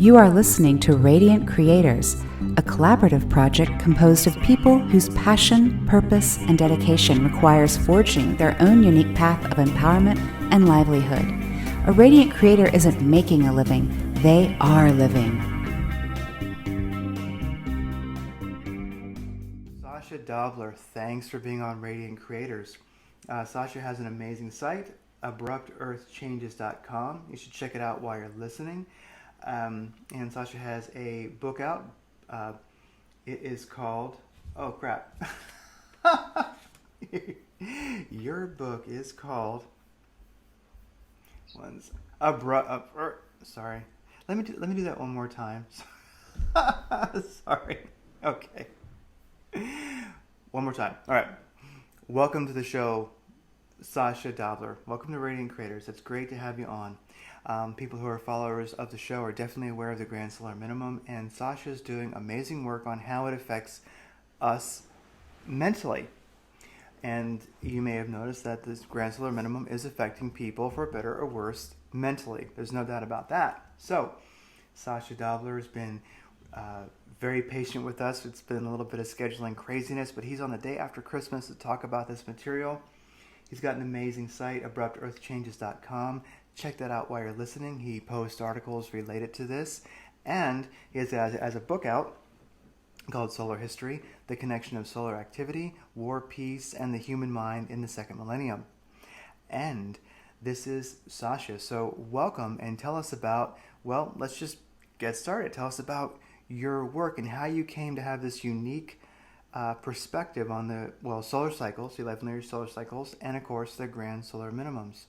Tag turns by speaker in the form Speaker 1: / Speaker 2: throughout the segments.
Speaker 1: You are listening to Radiant Creators, a collaborative project composed of people whose passion, purpose, and dedication requires forging their own unique path of empowerment and livelihood. A Radiant Creator isn't making a living, they are living.
Speaker 2: Sacha Dobler, thanks for being on Radiant Creators. Sacha has an amazing site, abruptearthchanges.com. You should check it out while you're listening. And Sacha has a book out. It is called... Oh, crap. Your book is called... Sorry. Let me do that one more time. Sorry. Okay. One more time. All right. Welcome to the show, Sacha Dobler. Welcome to Radiant Creators. It's great to have you on. People who are followers of the show are definitely aware of the Grand Solar Minimum, and Sacha is doing amazing work on how it affects us mentally. And you may have noticed that this Grand Solar Minimum is affecting people, for better or worse, mentally. There's no doubt about that. So, Sacha Dobler has been very patient with us. It's been a little bit of scheduling craziness, but he's on the day after Christmas to talk about this material. He's got an amazing site, abruptearthchanges.com. Check that out while you're listening. He posts articles related to this, and he has a book out called Solar History, The Connection of Solar Activity, War, Peace, and the Human Mind in the Second Millennium. And this is Sacha. So welcome, and tell us about, well, let's just get started. Tell us about your work and how you came to have this unique perspective on the, solar cycles, the 11-year solar cycles, and of course the grand solar minimums.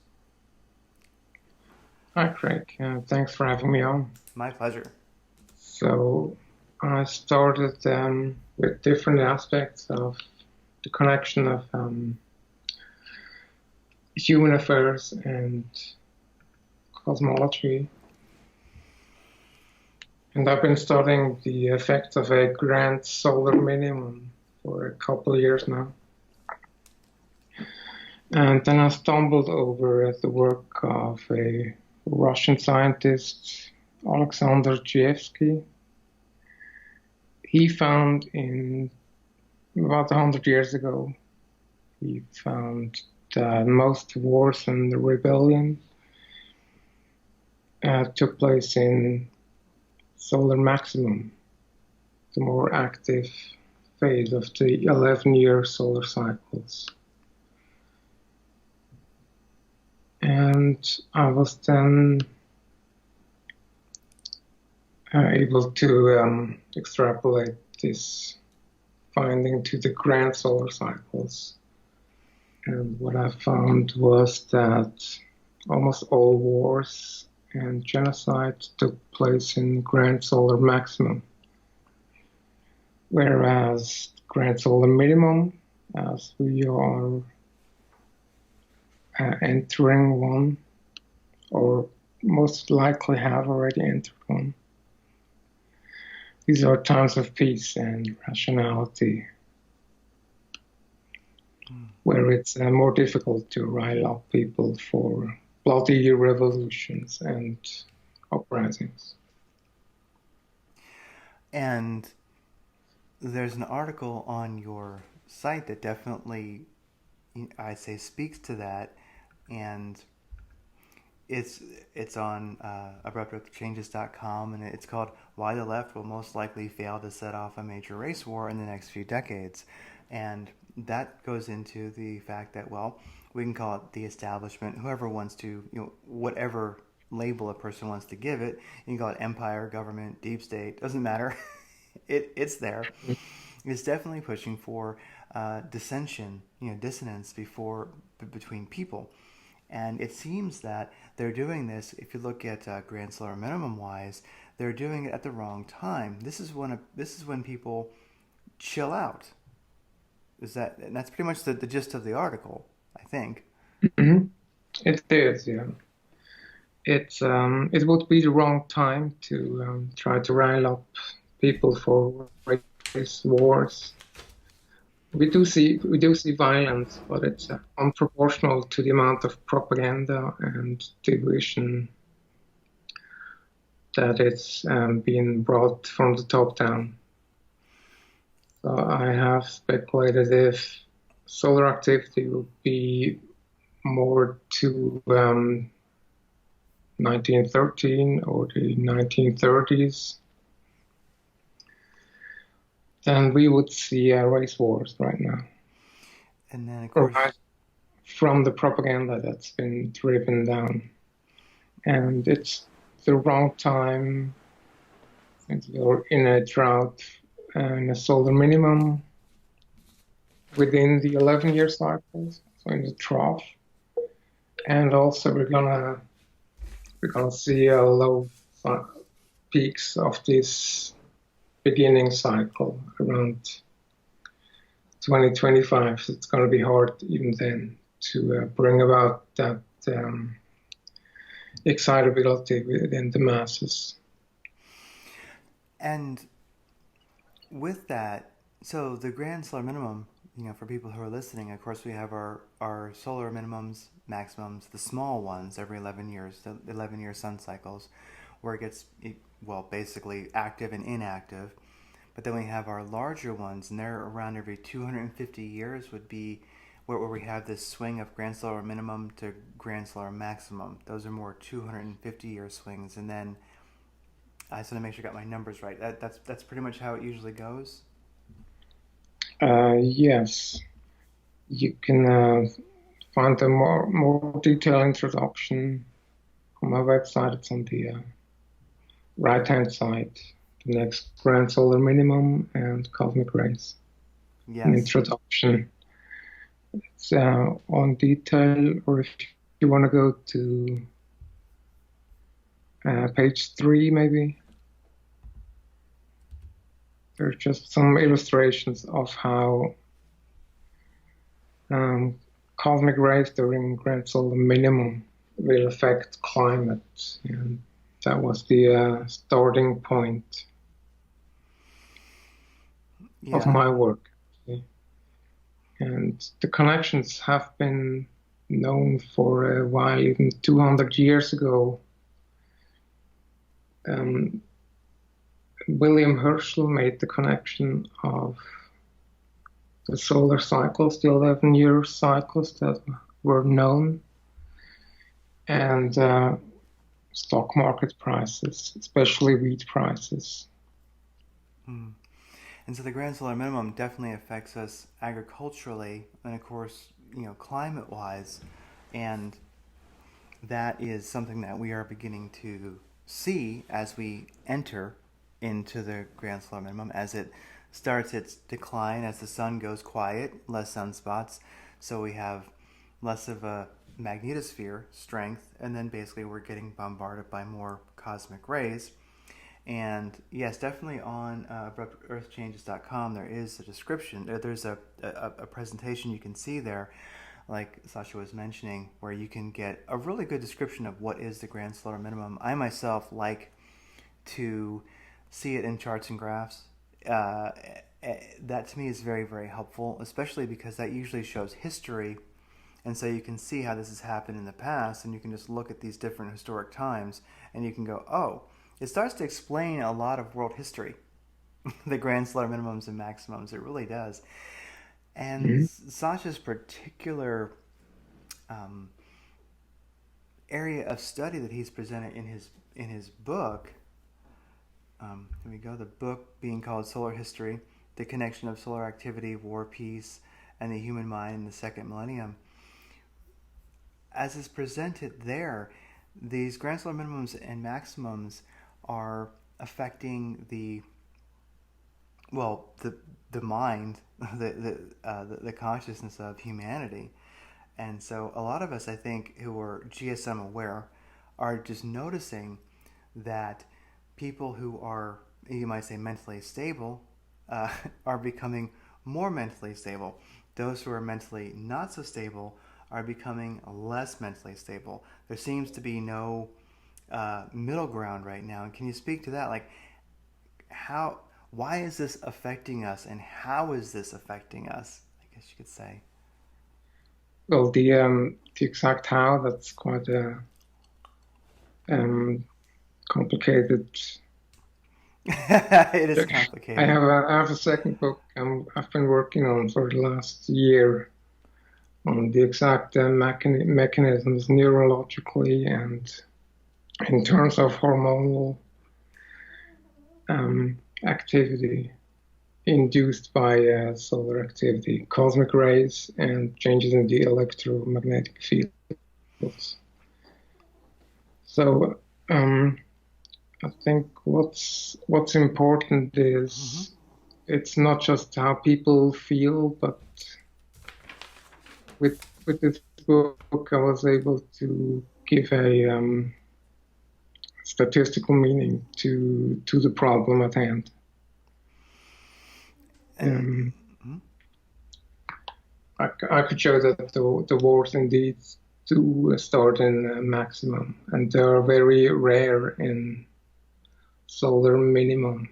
Speaker 3: Hi, Craig. Thanks for having me on.
Speaker 2: My pleasure.
Speaker 3: So I started with different aspects of the connection of human affairs and cosmology. And I've been studying the effects of a grand solar minimum for a couple of years now. And then I stumbled over the work of a Russian scientist, Alexander Zhevsky. He found in about 100 years ago, he found that most wars and rebellions took place in solar maximum, the more active phase of the 11-year solar cycles. And I was then able to extrapolate this finding to the grand solar cycles. And what I found was that almost all wars and genocide took place in grand solar maximum, whereas grand solar minimum, as we are entering one, or most likely have already entered one. These are times of peace and rationality, where it's more difficult to rile up people for bloody revolutions and uprisings.
Speaker 2: And there's an article on your site that definitely, I say, speaks to that, and it's on abruptearthchanges.com, and it's called Why the Left Will Most Likely Fail to Set Off a Major Race War in the Next Few Decades. And that goes into the fact that, we can call it the establishment, whoever wants to, whatever label a person wants to give it. You can call it empire, government, deep state, doesn't matter. It's there. It's definitely pushing for dissension, dissonance between people. And it seems that they're doing this, if you look at Grand Solar Minimum wise, they're doing it at the wrong time. This is when people chill out. And that's pretty much the gist of the article, I think.
Speaker 3: Mm-hmm. It is, yeah. It would be the wrong time to try to rile up people for race wars. We do see violence, but it's unproportional to the amount of propaganda and division that it's been brought from the top down. So I have speculated if solar activity would be more to 1913 or the 1930s, then we would see race wars right now.
Speaker 2: And then, of course,
Speaker 3: right from the propaganda that's been driven down. And it's the wrong time, since we're in a drought and a solar minimum within the 11-year cycles, so in the trough. And also we're gonna see a low peaks of this beginning cycle around 2025. So it's gonna be hard even then to bring about that excitability within the masses.
Speaker 2: And with that, so the grand solar minimum, for people who are listening, of course, we have our solar minimums, maximums, the small ones every 11 years, the 11-year sun cycles, where it gets, basically active and inactive. But then we have our larger ones, and they're around every 250 years would be where we have this swing of grand solar minimum to grand solar maximum. Those are more 250-year swings. And then I just want to make sure I got my numbers right. That's pretty much how it usually goes?
Speaker 3: Yes. You can find a more detailed introduction on my website. It's on the right-hand side. The next grand solar minimum and cosmic rays.
Speaker 2: Yes.
Speaker 3: An introduction. It's on detail, or if you want to go to page 3, maybe. There's just some illustrations of how cosmic rays during grand solar minimum will affect climate, and that was the starting point of my work. And the connections have been known for a while, even 200 years ago. William Herschel made the connection of the solar cycles, the 11-year cycles that were known, and stock market prices, especially wheat prices.
Speaker 2: And so the grand solar minimum definitely affects us agriculturally and, of course, climate-wise. And that is something that we are beginning to see as we enter into the grand solar minimum, as it starts its decline, as the sun goes quiet, less sunspots. So we have less of a magnetosphere strength, and then basically we're getting bombarded by more cosmic rays. And yes, definitely on abruptearthchanges.com there is a description. There's a presentation you can see there, like Sacha was mentioning, where you can get a really good description of what is the grand solar minimum. I myself like to see it in charts and graphs. That to me is very, very helpful, especially because that usually shows history. And so you can see how this has happened in the past, and you can just look at these different historic times, and you can go, oh, it starts to explain a lot of world history, the grand solar minimums and maximums. It really does. And Sacha's particular area of study that he's presented in his book, here we go, the book being called Solar History, The Connection of Solar Activity, War, Peace, and the Human Mind in the Second Millennium. As is presented there, these grand solar minimums and maximums are affecting the mind, the consciousness of humanity. And so a lot of us, I think, who are GSM aware are just noticing that people who are, you might say, mentally stable are becoming more mentally stable. Those who are mentally not so stable are becoming less mentally stable. There seems to be no middle ground right now. And can you speak to that? Like, why is this affecting us, and how is this affecting us, I guess you could say?
Speaker 3: Well, the exact how, that's quite a complicated.
Speaker 2: It is complicated.
Speaker 3: I have a second book I've been working on for the last year on the exact mechanisms neurologically and in terms of hormonal activity induced by solar activity, cosmic rays, and changes in the electromagnetic fields. So I think what's important is it's not just how people feel, but with this book I was able to give a statistical meaning to the problem at hand. I could show that the wars indeed do start in maximum, and they are very rare in solar minimum.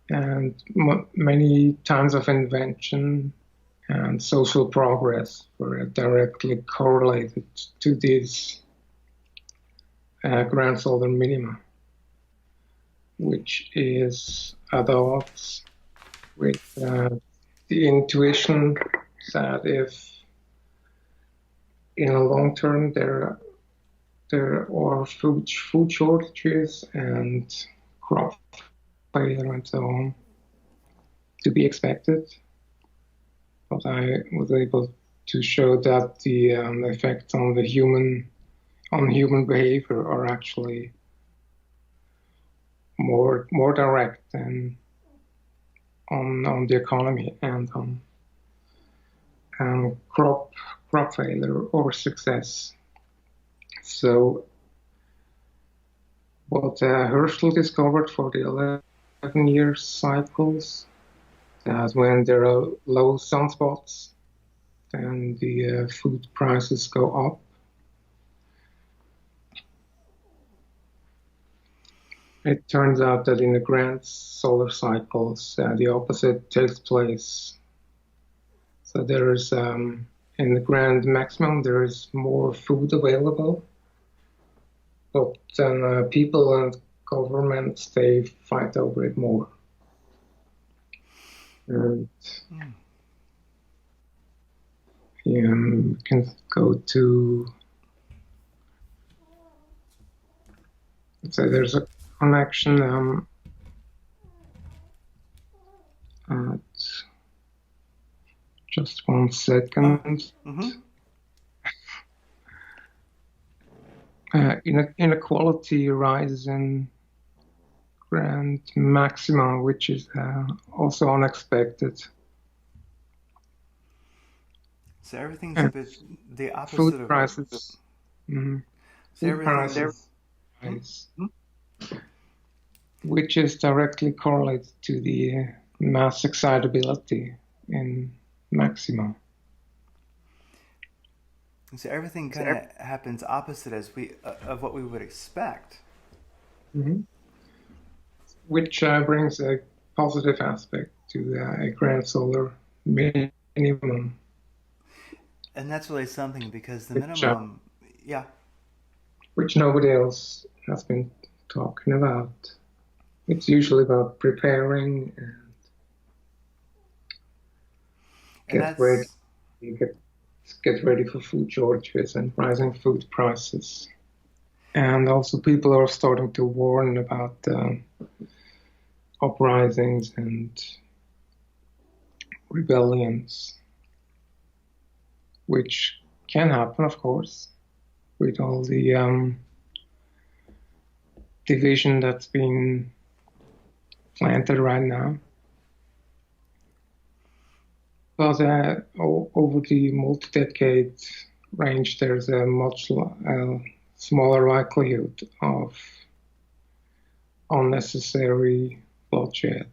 Speaker 3: And many times of invention and social progress were directly correlated to these grand solar minima, which is at odds with the intuition that if in a long term there are food shortages and crop failure and so on to be expected. But I was able to show that the effects on human behavior are actually more direct than on the economy and on crop failure or success. So what Herschel discovered for the 11-year cycles, that when there are low sunspots, then the food prices go up. It turns out that in the grand solar cycles, the opposite takes place. So there is, in the grand maximum, there is more food available, but then people and governments, they fight over it more. And we can go to, let's say there's a connection at just 1 second. Inequality rises in grand maxima, which is also unexpected.
Speaker 2: So everything's a bit the opposite
Speaker 3: food
Speaker 2: of
Speaker 3: prices. Food prices rise, which is directly correlated to the mass excitability in maxima.
Speaker 2: So everything kind of happens opposite of what we would expect.
Speaker 3: Which brings a positive aspect to a grand solar minimum.
Speaker 2: And that's really something, because the minimum,
Speaker 3: which nobody else has been talking about. It's usually about preparing and get ready for food shortages and rising food prices. And also people are starting to warn about uprisings and rebellions, which can happen, of course, with all the division that's been planted right now. But over the multi-decade range, there's a much smaller likelihood of unnecessary bloodshed.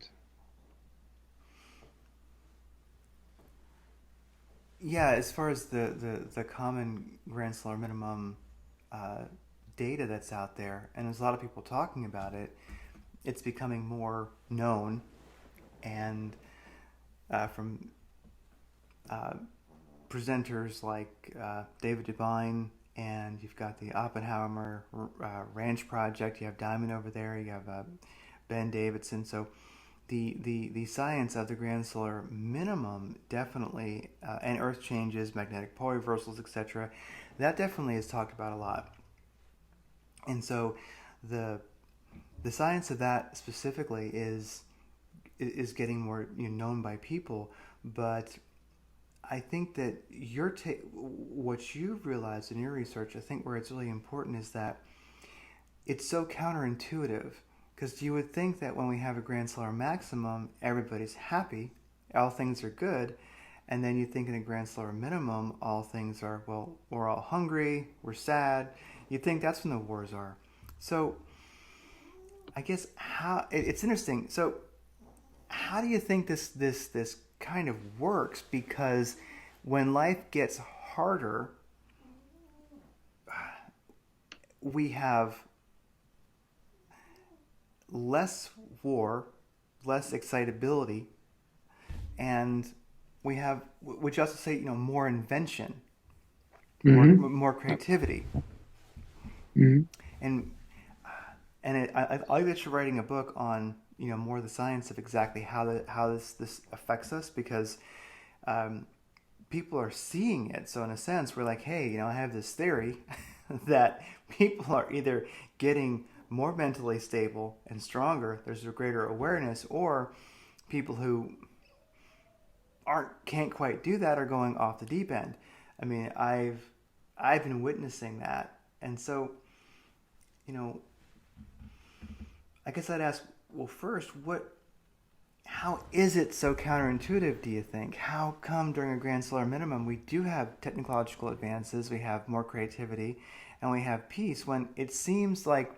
Speaker 2: Yeah, as far as the common grand solar minimum data that's out there, and there's a lot of people talking about it, it's becoming more known, and from presenters like David Devine and you've got the Oppenheimer Ranch Project. You have Diamond over there. You have Ben Davidson. So the science of the grand solar minimum definitely, and Earth changes, magnetic pole reversals, etc. That definitely is talked about a lot. And so the science of that specifically is getting more known by people, but I think that what you've realized in your research, I think where it's really important is that it's so counterintuitive, because you would think that when we have a grand solar maximum, everybody's happy, all things are good, and then you think in a grand solar minimum, all things are, well, we're all hungry, we're sad. You think that's when the wars are. So I guess it's interesting. So how do you think this kind of works? Because when life gets harder, we have less war, less excitability, and we have, would you also say, more invention, more creativity, and I like that you're writing a book on more the science of exactly how this affects us, because people are seeing it. So in a sense, we're like, hey, I have this theory that people are either getting more mentally stable and stronger, there's a greater awareness, or people who can't quite do that are going off the deep end. I mean, I've been witnessing that, and so I guess I'd ask, well, first, how is it so counterintuitive, do you think? How come during a grand solar minimum we do have technological advances, we have more creativity, and we have peace, when it seems like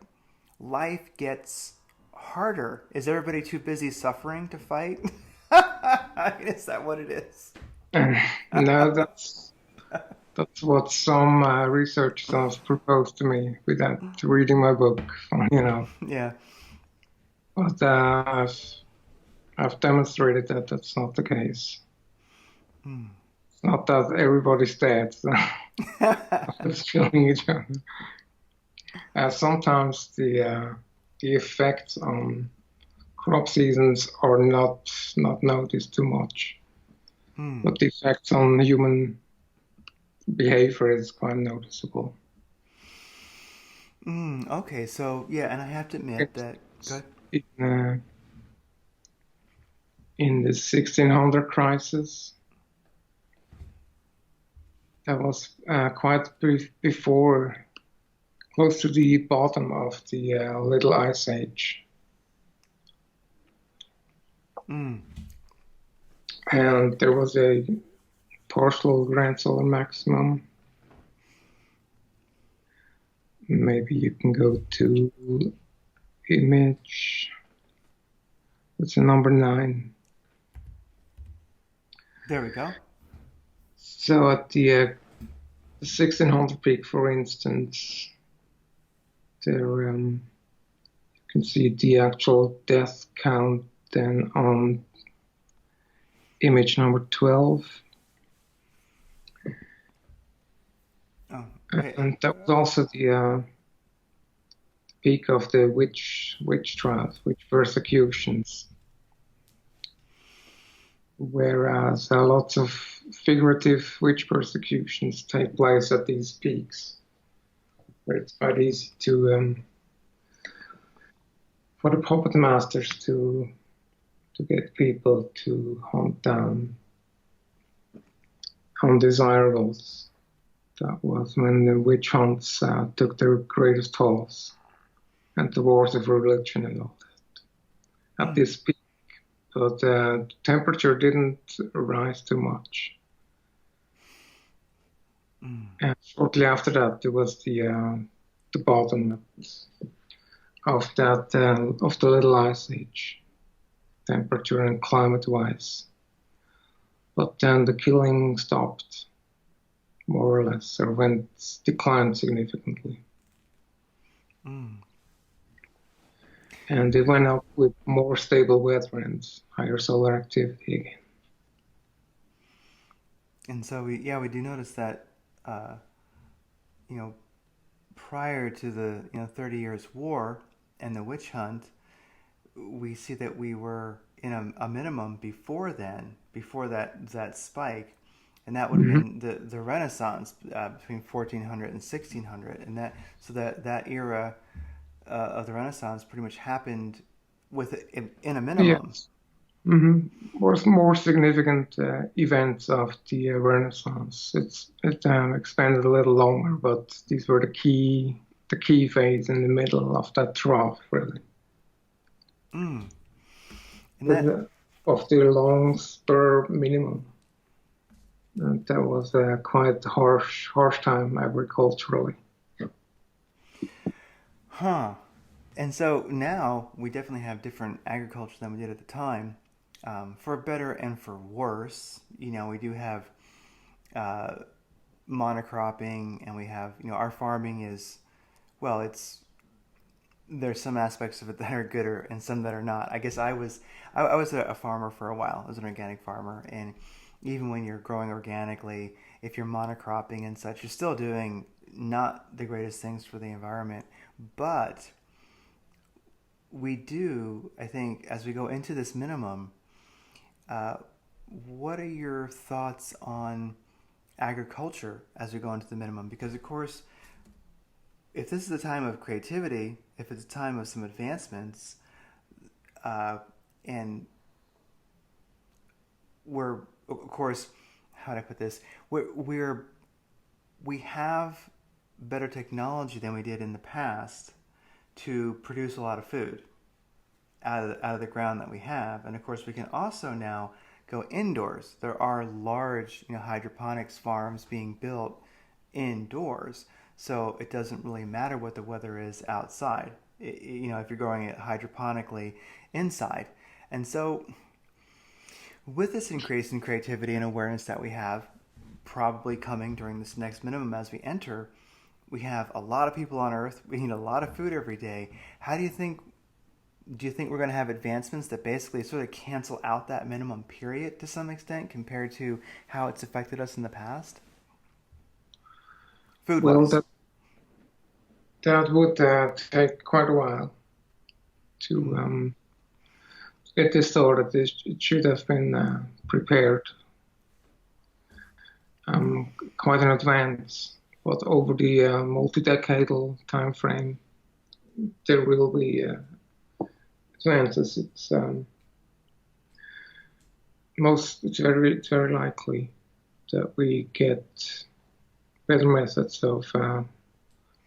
Speaker 2: life gets harder? Is everybody too busy suffering to fight? Is that what it is?
Speaker 3: No, that's what some researchers have proposed to me without reading my book.
Speaker 2: Yeah.
Speaker 3: But I've demonstrated that that's not the case. It's not that everybody's dead. So just killing each other. Sometimes the effects on crop seasons are not noticed too much, but the effects on human behavior is quite noticeable.
Speaker 2: Okay, so yeah, and I have to admit that. Go
Speaker 3: ahead. In the 1600 crisis, that was quite before, close to the bottom of the Little Ice Age. And there was a partial grand solar maximum. Maybe you can go to image. It's a number 9.
Speaker 2: There we go.
Speaker 3: So at the 1600 peak, for instance, there you can see the actual death count then on image number 12.
Speaker 2: Oh, okay.
Speaker 3: And that was also the peak of the witch trials, witch persecutions. Whereas lots of figurative witch persecutions take place at these peaks, where it's quite easy to for the puppet masters to get people to hunt down undesirables. That was when the witch hunts took their greatest tolls, and the wars of religion and all that. At this peak, but the temperature didn't rise too much. And shortly after that, there was the bottom of the Little Ice Age, temperature and climate-wise. But then the killing stopped, more or less, or declined significantly. And it went up with more stable weather and higher solar activity again.
Speaker 2: And so we do notice that, you know, prior to the 30 Years War and the witch hunt, we see that we were in a minimum before then, before that spike, and that would have
Speaker 3: Hmm.
Speaker 2: been the Renaissance between 1400 and 1600, and that era of the Renaissance pretty much happened in a minimum.
Speaker 3: Yes. Hmm. Was more significant events of the Renaissance. It expanded a little longer, but these were the key phase in the middle of that trough, really.
Speaker 2: Mm. And
Speaker 3: But,
Speaker 2: that
Speaker 3: of the long spur minimum. And that was a quite harsh time agriculturally.
Speaker 2: Huh. And so now we definitely have different agriculture than we did at the time, for better and for worse. We do have uh, monocropping, and we have our farming is, well, it's there's some aspects of it that are good and some that are not. I guess I was a farmer for a while. I was an organic farmer, and even when you're growing organically, if you're monocropping and such, you're still doing not the greatest things for the environment. But we do, I think, as we go into this minimum, uh, what are your thoughts on agriculture as we go into the minimum? Because, of course, if this is a time of creativity, if it's a time of some advancements, uh, and we're, of course, how do I put this? We have better technology than we did in the past to produce a lot of food out of the ground that we have. And of course, we can also now go indoors. There are large, hydroponics farms being built indoors, so it doesn't really matter what the weather is outside. If you're growing it hydroponically inside. And so, with this increase in creativity and awareness that we have, probably coming during this next minimum as we enter, we have a lot of people on Earth. We need a lot of food every day. How do you think? Do you think we're going to have advancements that basically sort of cancel out that minimum period to some extent compared to how it's affected us in the past, food
Speaker 3: Well,
Speaker 2: wise?
Speaker 3: that would take quite a while to
Speaker 2: Mm.
Speaker 3: get this started. It should have been prepared quite in advance, but over the multi-decadal time frame, there will be advances. It's very likely that we get better methods of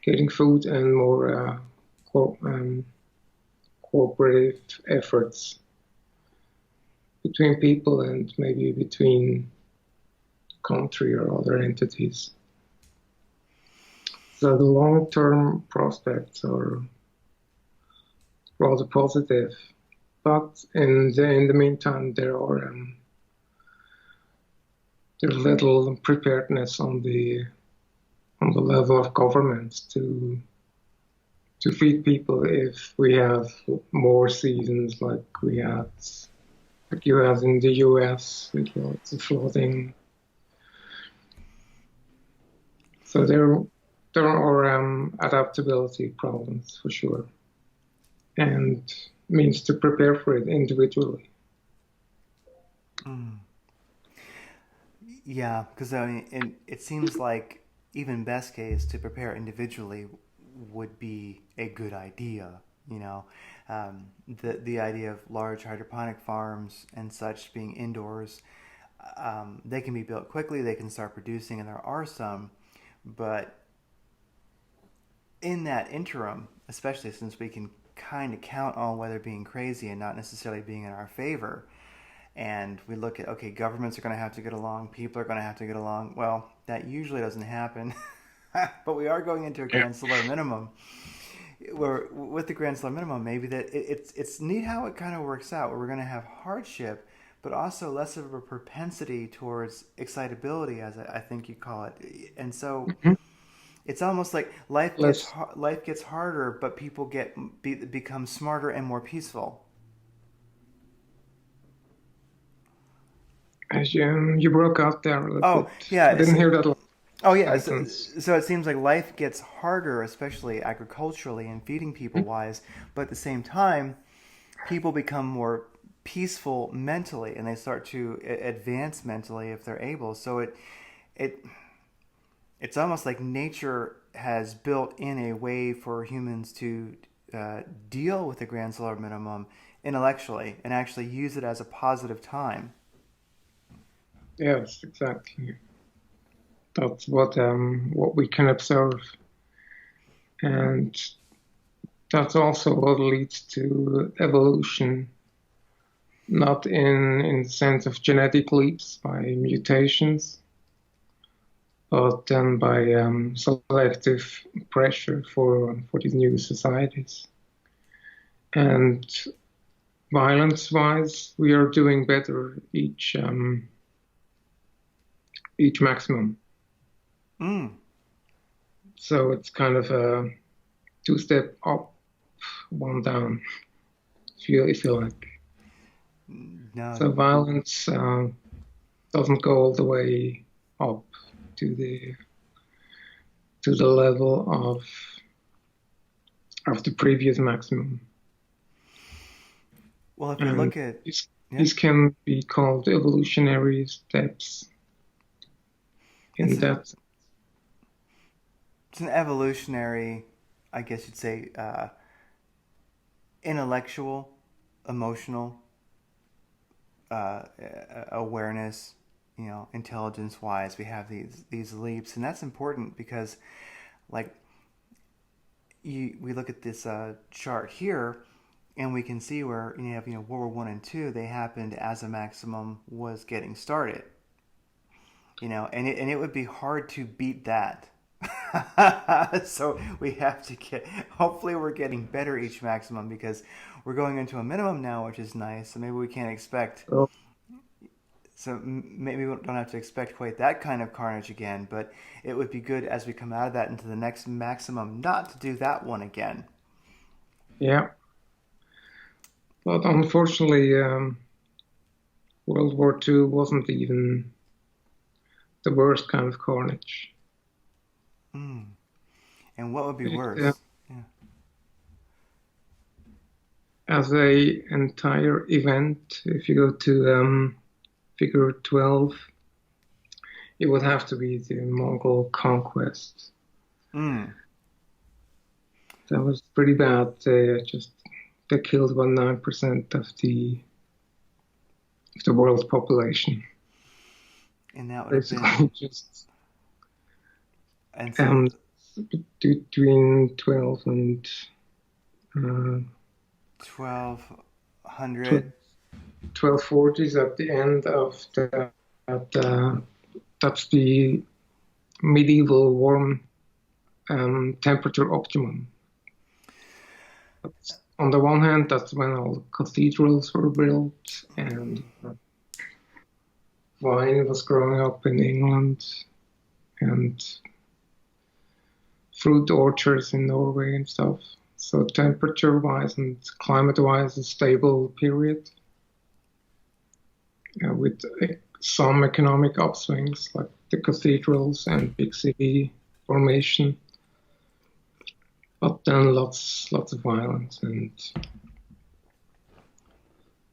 Speaker 3: getting food and more cooperative efforts between people and maybe between country or other entities. So the long-term prospects are rather positive, but in the meantime, there's little preparedness on the level of governments to feed people if we have more seasons like you have in the US with lots of flooding. So there are adaptability problems for sure, and means to prepare for it individually.
Speaker 2: Mm. Yeah, because I mean, it seems like even best case to prepare individually would be a good idea. The idea of large hydroponic farms and such being indoors, they can be built quickly. They can start producing, and there are some, but in that interim, especially since we can kind of count on weather being crazy and not necessarily being in our favor, and we look at, okay, governments are going to have to get along, people are going to have to get along. Well, that usually doesn't happen. But we are going into a
Speaker 3: Yeah.
Speaker 2: grand solar minimum. Where with the grand solar minimum, maybe it's neat how it kind of works out. Where we're going to have hardship, but also less of a propensity towards excitability, as I think you call it. And so
Speaker 3: Mhm.
Speaker 2: it's almost like
Speaker 3: Less,
Speaker 2: life gets harder, but people become smarter and more peaceful.
Speaker 3: as you broke out there a little
Speaker 2: Oh
Speaker 3: bit. I
Speaker 2: yeah,
Speaker 3: didn't hear that last.
Speaker 2: Oh yeah,
Speaker 3: sentence.
Speaker 2: so it seems like life gets harder, especially agriculturally and feeding people wise. But at the same time, people become more peaceful mentally, and they start to advance mentally if they're able. So it it's almost like nature has built in a way for humans to deal with the grand solar minimum intellectually and actually use it as a positive time.
Speaker 3: Yes, exactly. That's what we can observe, and that's also what leads to evolution, not in the sense of genetic leaps by mutations, but then by selective pressure for these new societies. And violence-wise, we are doing better each maximum.
Speaker 2: Mm.
Speaker 3: So it's kind of a two-step up, one down. If you like.
Speaker 2: No.
Speaker 3: So violence doesn't go all the way up to the level of the previous maximum.
Speaker 2: Well, if we
Speaker 3: And
Speaker 2: look at
Speaker 3: these,
Speaker 2: yeah,
Speaker 3: these can be called evolutionary steps
Speaker 2: it's
Speaker 3: in
Speaker 2: an
Speaker 3: that.
Speaker 2: it's an evolutionary, I guess you'd say, intellectual, emotional awareness, intelligence wise, we have these leaps, and that's important because, like, we look at this chart here, and we can see where you have World War One and Two. They happened as a maximum was getting started, and it would be hard to beat that. So we have to get. Hopefully, we're getting better each maximum because we're going into a minimum now, which is nice. So maybe we can't expect.
Speaker 3: So,
Speaker 2: So maybe we don't have to expect quite that kind of carnage again. But it would be good as we come out of that into the next maximum not to do that one again.
Speaker 3: yeah, but unfortunately, World War II wasn't even the worst kind of carnage.
Speaker 2: Mm. And what would be
Speaker 3: It,
Speaker 2: worse? Yeah.
Speaker 3: as a entire event, if you go to figure 12, it would have to be the Mongol conquest.
Speaker 2: Mm.
Speaker 3: That was pretty bad. They killed about 9% of the world's population.
Speaker 2: And that would have
Speaker 3: Basically,
Speaker 2: been.
Speaker 3: just
Speaker 2: And so
Speaker 3: um, between 12 and uh,
Speaker 2: 1200.
Speaker 3: 1240s at the end of that. That's the medieval warm temperature optimum. On the one hand, that's when all the cathedrals were built and wine was growing up in England and fruit orchards in Norway and stuff. So temperature-wise and climate-wise, a stable period with some economic upswings like the cathedrals and big city formation, but then lots of violence and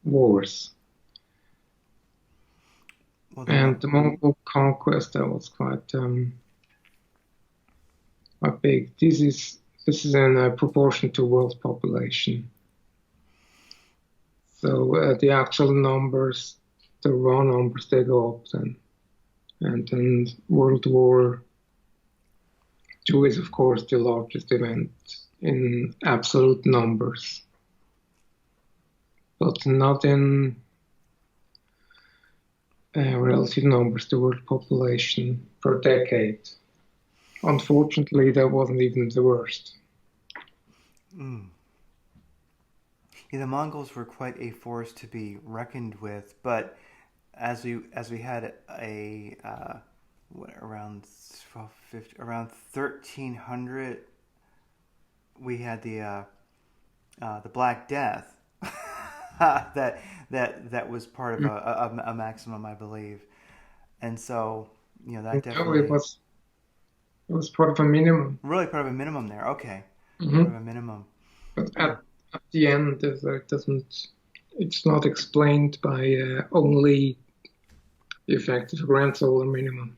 Speaker 3: wars.
Speaker 2: Well,
Speaker 3: And the Mongol conquest that was quite big. This is in proportion to world population. So the actual numbers, the raw numbers, they go up then. And then World War II is, of course, the largest event in absolute numbers, but not in relative numbers to world population per decade. Unfortunately, that wasn't even the worst.
Speaker 2: mm. Yeah, the Mongols were quite a force to be reckoned with, but as we had a around 1250, around 1300, we had the Black Death that was part of a maximum, I believe, and so that
Speaker 3: No, it
Speaker 2: definitely.
Speaker 3: was It was part of a minimum.
Speaker 2: Really part of a minimum there. Okay. Part of
Speaker 3: Hmm.
Speaker 2: a minimum.
Speaker 3: But
Speaker 2: Hmm.
Speaker 3: at the end, it doesn't. It's not explained by only the effect of a grand solar minimum.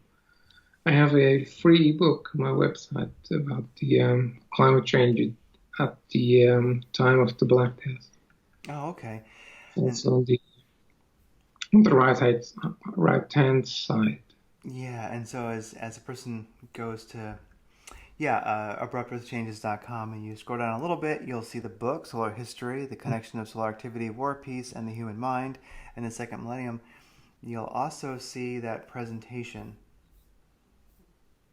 Speaker 3: I have a free ebook on my website about the climate change at the time of the Black Death.
Speaker 2: Oh, okay. And
Speaker 3: It's on the right hand side.
Speaker 2: yeah, and so as a person goes to abruptearthchanges.com, and you scroll down a little bit, you'll see the book, Solar History, The Connection of Solar Activity, War, Peace, and the Human Mind in the Second Millennium. You'll also see that presentation.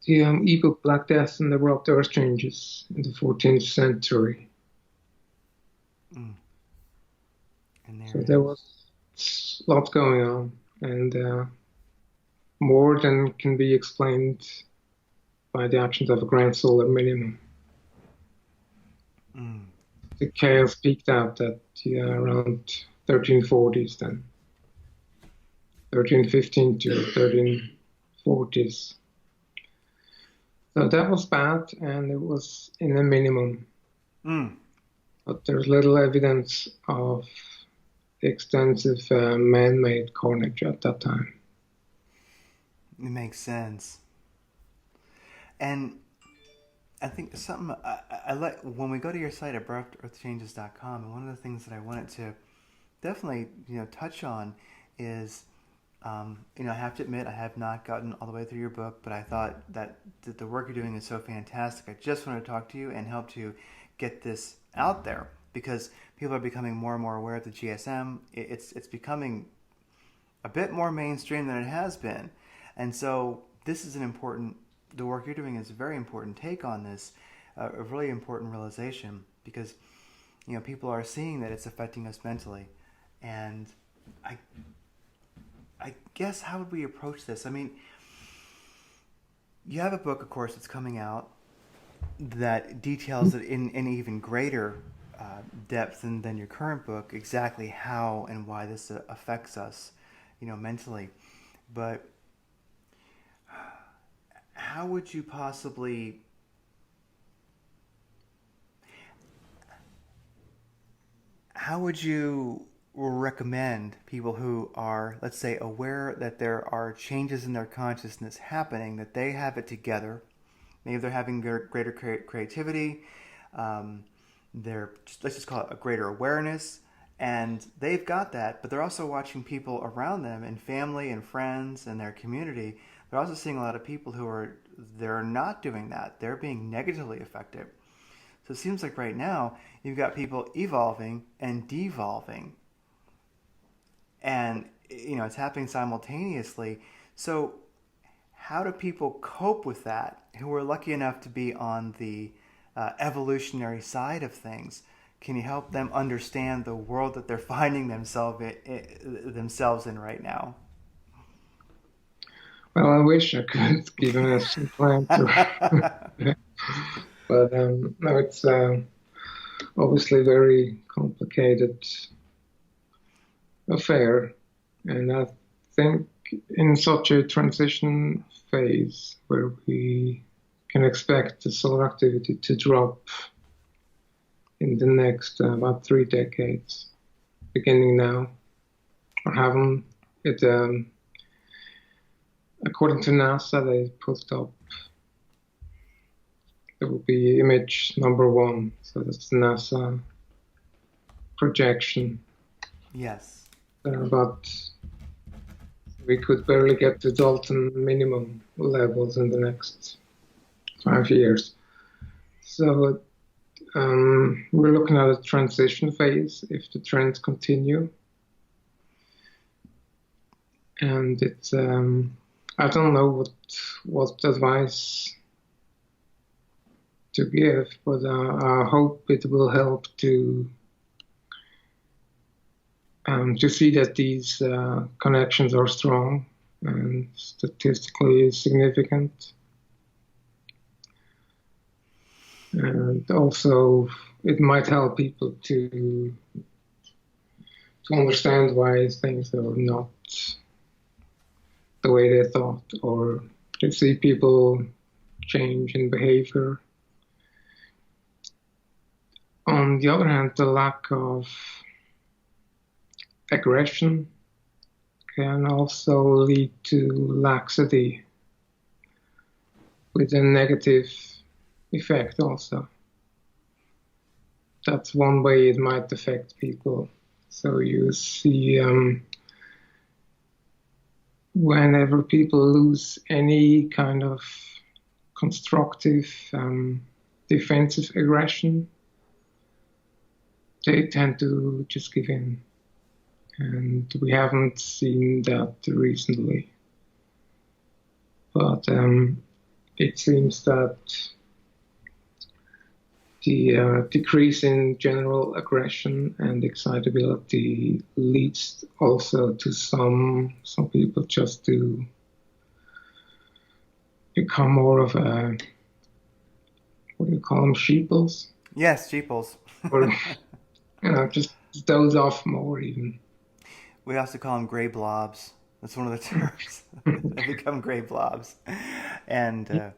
Speaker 3: The ebook Black Death and the Abrupt Earth Changes in the 14th century.
Speaker 2: Mm. And there
Speaker 3: So
Speaker 2: it
Speaker 3: there
Speaker 2: is.
Speaker 3: was lots going on, and more than can be explained by the actions of a grand solar minimum.
Speaker 2: Mm.
Speaker 3: The chaos peaked out at around 1340s then. 1315 to 1340s. So that was bad, and it was in a minimum.
Speaker 2: Mm.
Speaker 3: But there's little evidence of extensive man-made carnage at that time.
Speaker 2: It makes sense. And I think something I like when we go to your site at abruptearthchanges.com, and one of the things that I wanted to definitely touch on is I have to admit I have not gotten all the way through your book, but I thought that the work you're doing is so fantastic. I just wanted to talk to you and help to get this out there because people are becoming more and more aware of the GSM. It's becoming a bit more mainstream than it has been, and so this is an important. The work you're doing is a very important take on this, a really important realization because people are seeing that it's affecting us mentally, and I guess how would we approach this? I mean, you have a book, of course, that's coming out that details it in even greater depth than your current book, exactly how and why this affects us, mentally. But how would you possibly how would you recommend people who are, let's say, aware that there are changes in their consciousness happening, that they have it together? Maybe they're having greater creativity, let's just call it a greater awareness, and they've got that, but they're also watching people around them and family and friends and their community. They're also seeing a lot of people they're not doing that. They're being negatively affected. So it seems like right now you've got people evolving and devolving, and it's happening simultaneously. So how do people cope with that who are lucky enough to be on the evolutionary side of things? Can you help them understand the world that they're finding themselves in right now?
Speaker 3: Well, I wish I could give a simple answer, but no, it's obviously a very complicated affair, and I think in such a transition phase where we can expect the solar activity to drop in the next about 3 decades, beginning now, or haven't it? According to NASA, they put up there will be image number one. So that's the NASA projection.
Speaker 2: Yes.
Speaker 3: But we could barely get to Dalton minimum levels in the next 5 years. So we're looking at a transition phase if the trends continue. And it's I don't know what advice to give, but I hope it will help to see that these connections are strong and statistically significant. And also, it might help people to understand why things are not the way they thought, or to see people change in behavior. On the other hand, the lack of aggression can also lead to laxity with a negative effect also. That's one way it might affect people. So you see, whenever people lose any kind of constructive defensive aggression, they tend to just give in. And we haven't seen that recently. But it seems that the decrease in general aggression and excitability leads also to some people just to become more of a, what do you call them, sheeples?
Speaker 2: Yes, sheeples.
Speaker 3: Or, just doze off more even.
Speaker 2: We also call them gray blobs. That's one of the terms. They become gray blobs. And,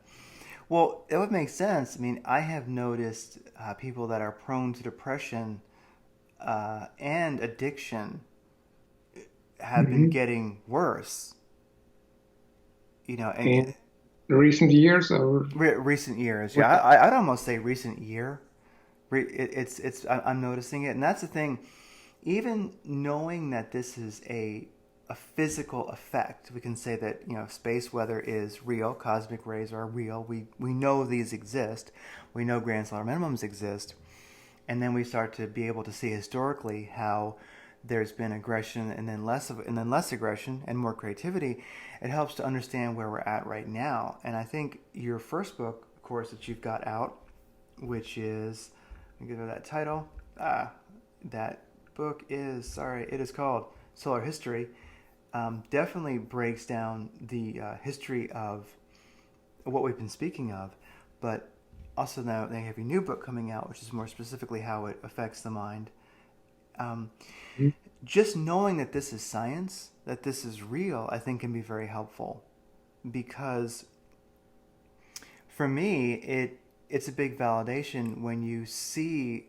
Speaker 2: well, it would make sense. I mean, I have noticed people that are prone to depression and addiction have been getting worse. And
Speaker 3: in recent years, or
Speaker 2: recent years, yeah, I'd almost say recent year. I'm noticing it, and that's the thing. Even knowing that this is a physical effect, we can say that space weather is real, cosmic rays are real. We know these exist. We know grand solar minimums exist, and then we start to be able to see historically how there's been aggression and then less aggression and more creativity. It helps to understand where we're at right now. And I think your first book, of course, that you've got out, which is, let me give it that title. That book is, it is called Solar History. Definitely breaks down the history of what we've been speaking of, but also now they have a new book coming out, which is more specifically how it affects the mind. Just knowing that this is science, that this is real, I think can be very helpful, because for me, it's a big validation when you see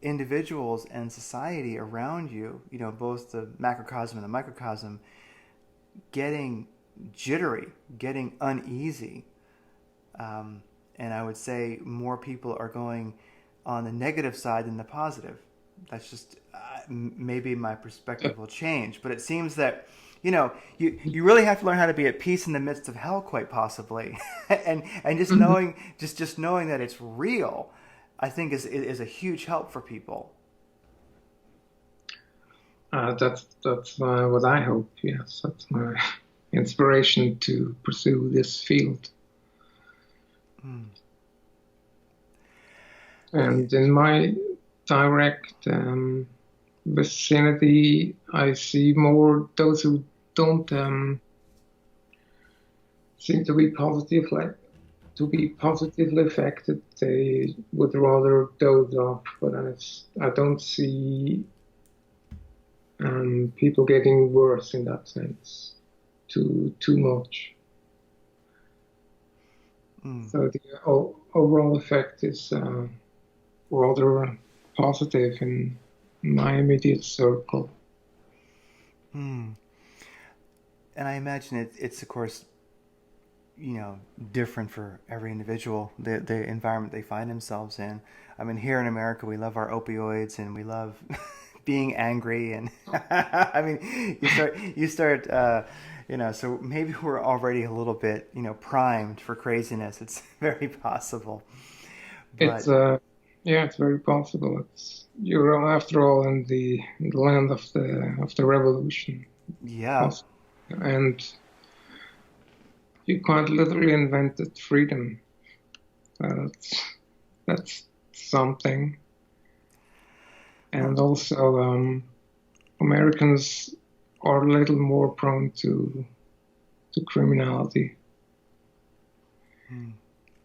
Speaker 2: individuals and society around you, both the macrocosm and the microcosm, getting jittery, getting uneasy. And I would say more people are going on the negative side than the positive. That's just maybe my perspective will change, but it seems that you really have to learn how to be at peace in the midst of hell, quite possibly, and just knowing just knowing that it's real, I think is a huge help for people.
Speaker 3: That's what I hope. Yes, that's my inspiration to pursue this field. And in my direct vicinity, I see more those who don't seem to be positively affected. They would rather doze off, but I don't see people getting worse in that sense too much. So the overall effect is rather positive in my immediate circle.
Speaker 2: And I imagine it's of course, different for every individual, the environment they find themselves in. I mean, here in America, we love our opioids and we love being angry, and I mean, you start, so maybe we're already a little bit, primed for craziness. It's very possible. But,
Speaker 3: it's very possible. You're after all in the land of the revolution.
Speaker 2: Yeah.
Speaker 3: And you quite literally invented freedom. That's something. And also, Americans are a little more prone to criminality.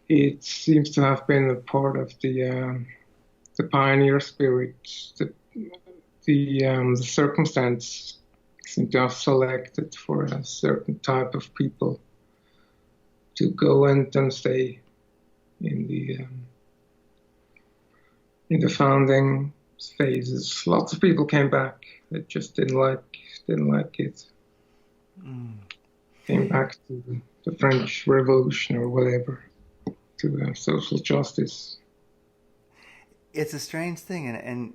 Speaker 3: It seems to have been a part of the pioneer spirit. The circumstance seem to have selected for a certain type of people to go and stay in the founding phases. Lots of people came back that just didn't like it. Came back to the French Revolution or whatever, to social justice.
Speaker 2: It's a strange thing, and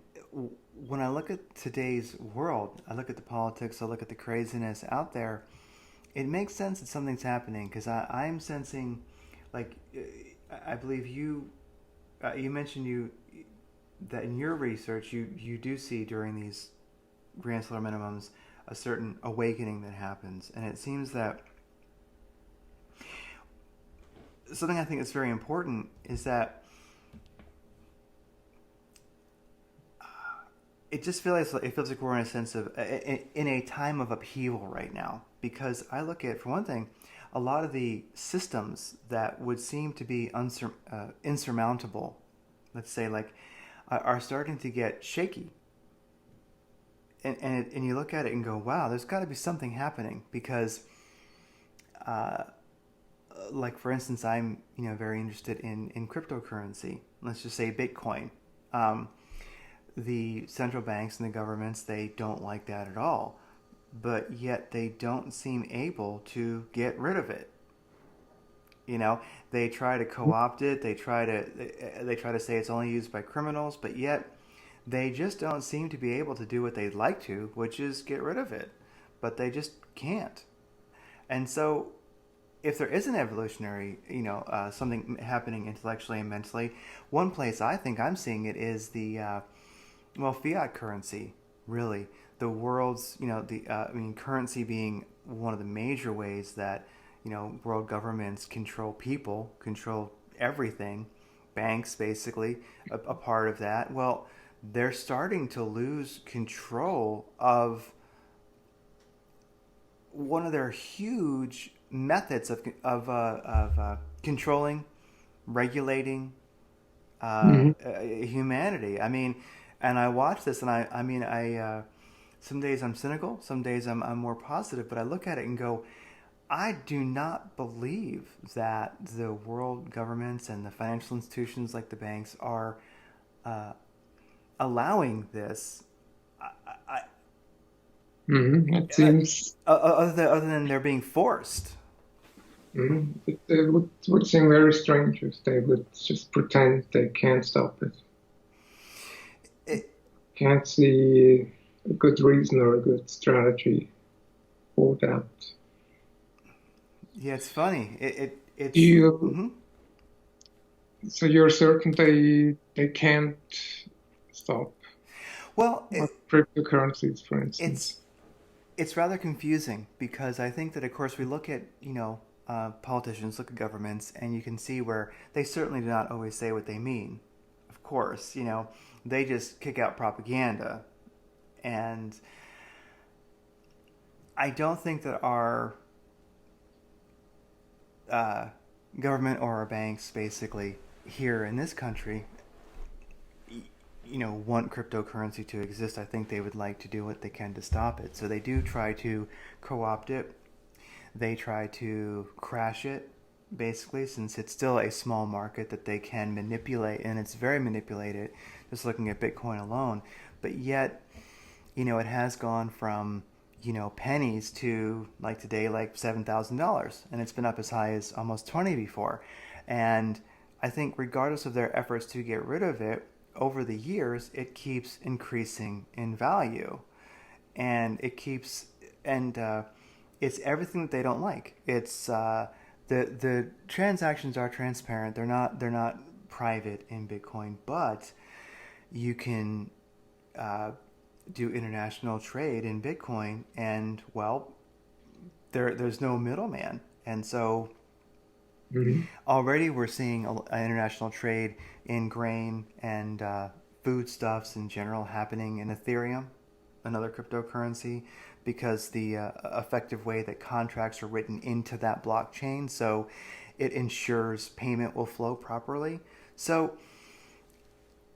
Speaker 2: when I look at today's world, I look at the politics, I look at the craziness out there, it makes sense that something's happening, because I'm sensing, like, I believe you mentioned that in your research you do see during these grand solar minimums a certain awakening that happens, and it seems that something I think is very important is that it feels like we're in a sense of in a time of upheaval right now, because I look at, for one thing, a lot of the systems that would seem to be insurmountable, let's say, like, are starting to get shaky, and you look at it and go, wow, there's got to be something happening, because like, for instance, I'm very interested in cryptocurrency. Let's just say Bitcoin. The central banks and the governments, they don't like that at all, but yet they don't seem able to get rid of it. They try to co-opt it. They try to say it's only used by criminals, but yet they just don't seem to be able to do what they'd like to, which is get rid of it. But they just can't. And so, if there is an evolutionary, something happening intellectually and mentally, one place I think I'm seeing it is the fiat currency. Really, the world's, currency being one of the major ways that world governments control people, control everything. Banks, basically, a part of that. Well, they're starting to lose control of one of their huge methods of controlling, regulating humanity. I mean, and I watch this, and I some days I'm cynical, some days I'm more positive, but I look at it and go, I do not believe that the world governments and the financial institutions like the banks are allowing this.
Speaker 3: It seems
Speaker 2: other than they're being forced.
Speaker 3: It would seem very strange if they would just pretend they can't stop it. Can't see a good reason or a good strategy for that.
Speaker 2: Yeah, it's funny. It's.
Speaker 3: Do you? So you're certain they can't stop?
Speaker 2: Well,
Speaker 3: cryptocurrencies, for instance.
Speaker 2: It's rather confusing, because I think that, of course, we look at politicians, look at governments, and you can see where they certainly do not always say what they mean. Of course, they just kick out propaganda, and I don't think that our government or our banks, basically, here in this country, want cryptocurrency to exist. I think they would like to do what they can to stop it. So they do try to co-opt it. They try to crash it, basically, since it's still a small market that they can manipulate, and it's very manipulated, just looking at Bitcoin alone. But yet, it has gone from, pennies to, like today, like $7,000, and it's been up as high as almost 20 before. And I think regardless of their efforts to get rid of it, over the years, it keeps increasing in value, and it's everything that they don't like. It's the transactions are transparent. They're not private in Bitcoin, but you can do international trade in Bitcoin, and there's no middleman, and so. Already we're seeing international trade in grain and foodstuffs in general happening in Ethereum, another cryptocurrency, because the effective way that contracts are written into that blockchain, so it ensures payment will flow properly. So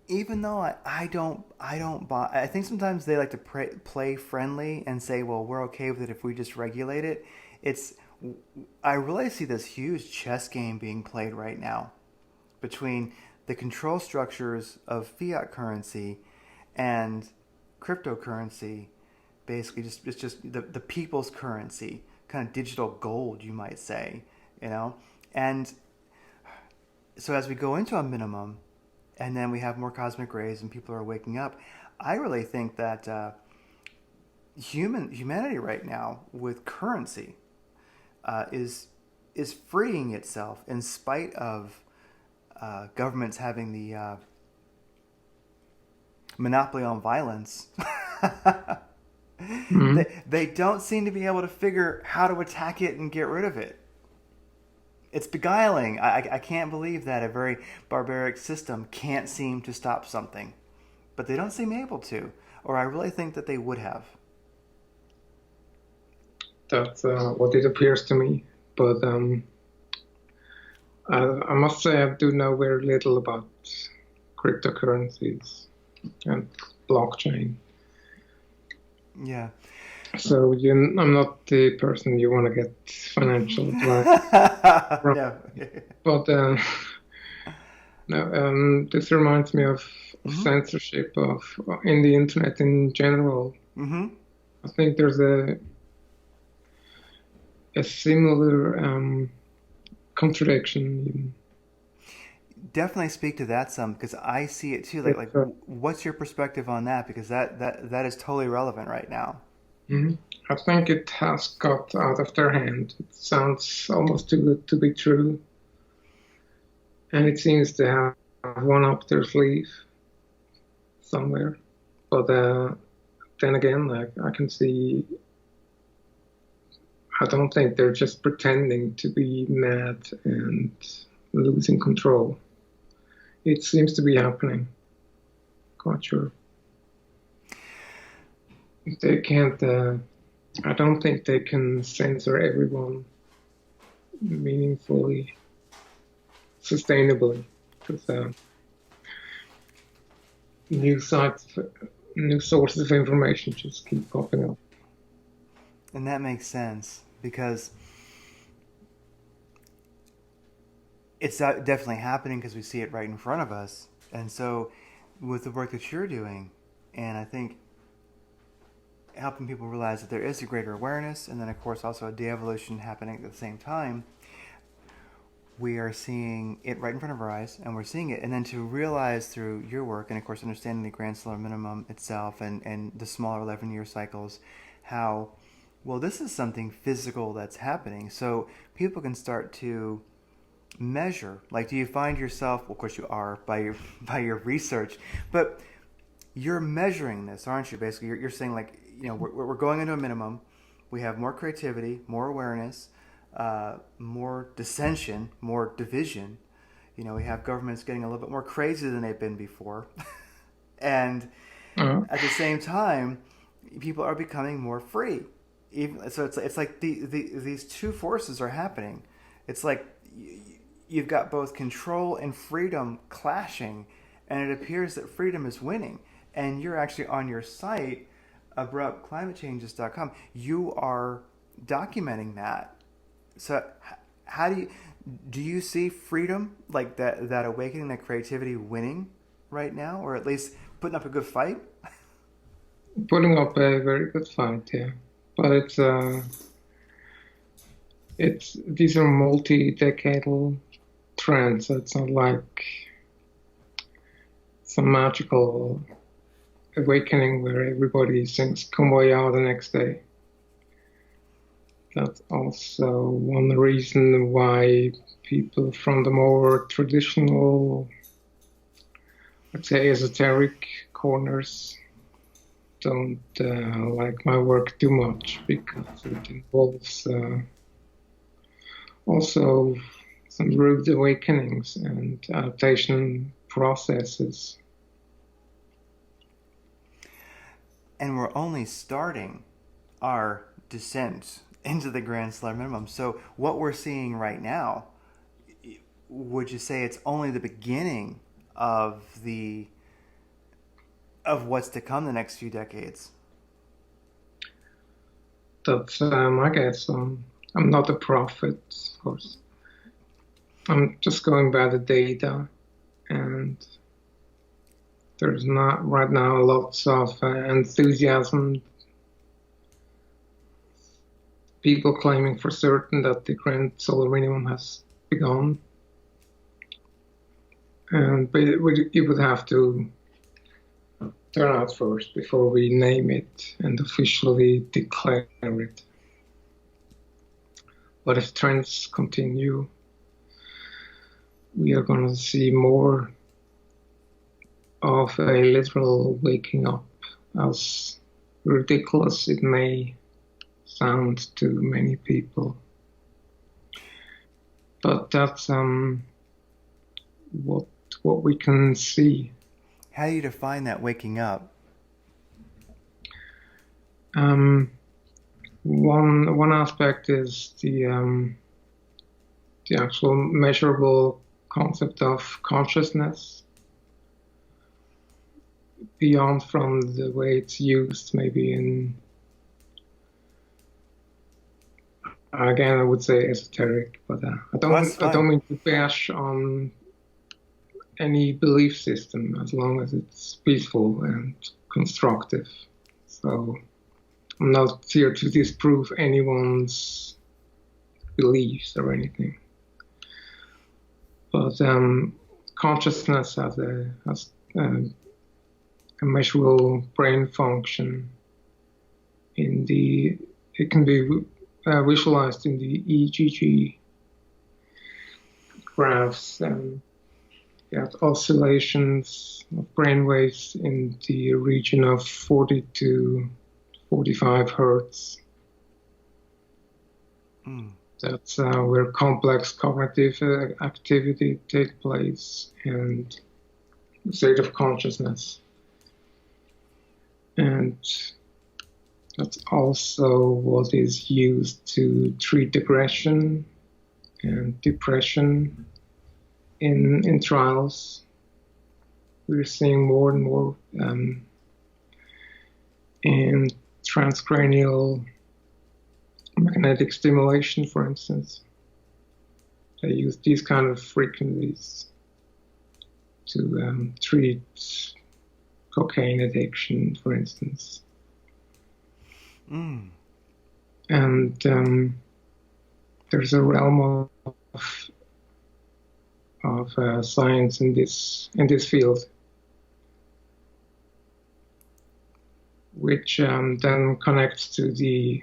Speaker 2: even though I don't buy, I think sometimes they like to play friendly and say, well, we're okay with it if we just regulate it. I really see this huge chess game being played right now between the control structures of fiat currency and cryptocurrency. Basically, it's just the people's currency, kind of digital gold, you might say, you know. And so as we go into a minimum, and then we have more cosmic rays, and people are waking up, I really think that humanity right now with currency is freeing itself in spite of governments having the monopoly on violence.
Speaker 3: Mm-hmm.
Speaker 2: They don't seem to be able to figure how to attack it and get rid of it. It's beguiling. I can't believe that a very barbaric system can't seem to stop something. But they don't seem able to. Or I really think that they would have.
Speaker 3: That's what it appears to me. But I must say I do know very little about cryptocurrencies and blockchain.
Speaker 2: Yeah.
Speaker 3: So I'm not the person you want to get financial advice from.
Speaker 2: No.
Speaker 3: But no, this reminds me of
Speaker 2: Mm-hmm.
Speaker 3: censorship in the internet in general.
Speaker 2: Mm-hmm.
Speaker 3: I think there's a similar contradiction.
Speaker 2: Definitely speak to that some, because I see it too. Like what's your perspective on that? Because that is totally relevant right now.
Speaker 3: Mhm. I think it has got out of their hand. It sounds almost too good to be true, and it seems to have one up their sleeve somewhere. But then again, like I can see, I don't think they're just pretending to be mad and losing control. It seems to be happening. Quite sure. They can't. I don't think they can censor everyone meaningfully, sustainably, because new sites, new sources of information just keep popping up.
Speaker 2: And that makes sense because it's definitely happening because we see it right in front of us. And so with the work that you're doing, and I think helping people realize that there is a greater awareness, and then of course also a de-evolution happening at the same time, we are seeing it right in front of our eyes, and we're seeing it. And then to realize through your work, and of course understanding the grand solar minimum itself and the smaller 11-year cycles, how, well, this is something physical that's happening. So people can start to measure. Like, do you find yourself, well, of course you are by your research, but you're measuring this, aren't you? Basically, you're saying, like, you know, we're going into a minimum. We have more creativity, more awareness, more dissension, more division. You know, we have governments getting a little bit more crazy than they've been before. And at the same time, people are becoming more free. So it's like these two forces are happening. It's like you've got both control and freedom clashing, and it appears that freedom is winning. And you're actually on your site, abruptclimatechanges.com, you are documenting that. So how do you see freedom, like that awakening, that creativity winning right now, or at least putting up a good fight?
Speaker 3: Putting up a very good fight, yeah. But it's these are multi-decadal trends. So it's not like some magical awakening where everybody sings Kumbaya the next day. That's also one reason why people from the more traditional, let's say, esoteric corners don't like my work too much, because it involves also some rude awakenings and adaptation processes.
Speaker 2: And we're only starting our descent into the grand solar minimum. So what we're seeing right now, would you say it's only the beginning of what's to come the next few decades?
Speaker 3: That's my guess. I'm not a prophet, of course. I'm just going by the data, and there's not right now lots of enthusiasm. People claiming for certain that the grand solar minimum has begun, but it would have to turn out first before we name it and officially declare it. But if trends continue, we are going to see more of a literal waking up, as ridiculous it may sound to many people. But that's what we can see.
Speaker 2: How do you define that waking up?
Speaker 3: One aspect is the actual measurable concept of consciousness, beyond from the way it's used, maybe in, again, I would say esoteric, but I don't mean to bash on any belief system as long as it's peaceful and constructive. So I'm not here to disprove anyone's beliefs or anything. But consciousness has a measurable brain function. It can be visualized in the EEG graphs. You have oscillations of brain waves in the region of 40 to 45 hertz. That's where complex cognitive activity takes place and state of consciousness. And that's also what is used to treat aggression and depression in trials. We're seeing more and more in transcranial magnetic stimulation, for instance. They use these kind of frequencies to treat cocaine addiction, for instance. And there's a realm of science in this field, which then connects to the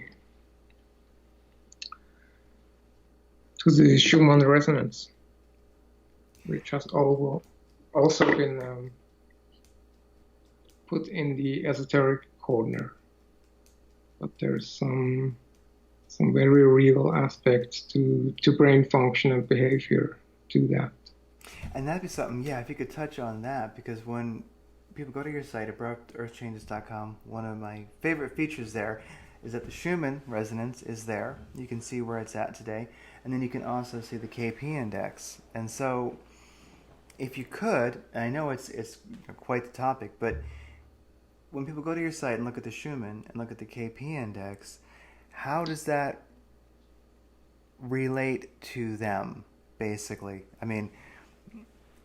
Speaker 3: Schumann resonance, which has also been put in the esoteric corner. But there's some very real aspects to brain function and behavior to that.
Speaker 2: And that'd be something, if you could touch on that, because when people go to your site, abruptearthchanges.com, one of my favorite features there is that the Schumann resonance is there. You can see where it's at today. And then you can also see the KP Index. And so if you could, and I know it's quite the topic, but when people go to your site and look at the Schumann and look at the KP Index, how does that relate to them, basically? I mean,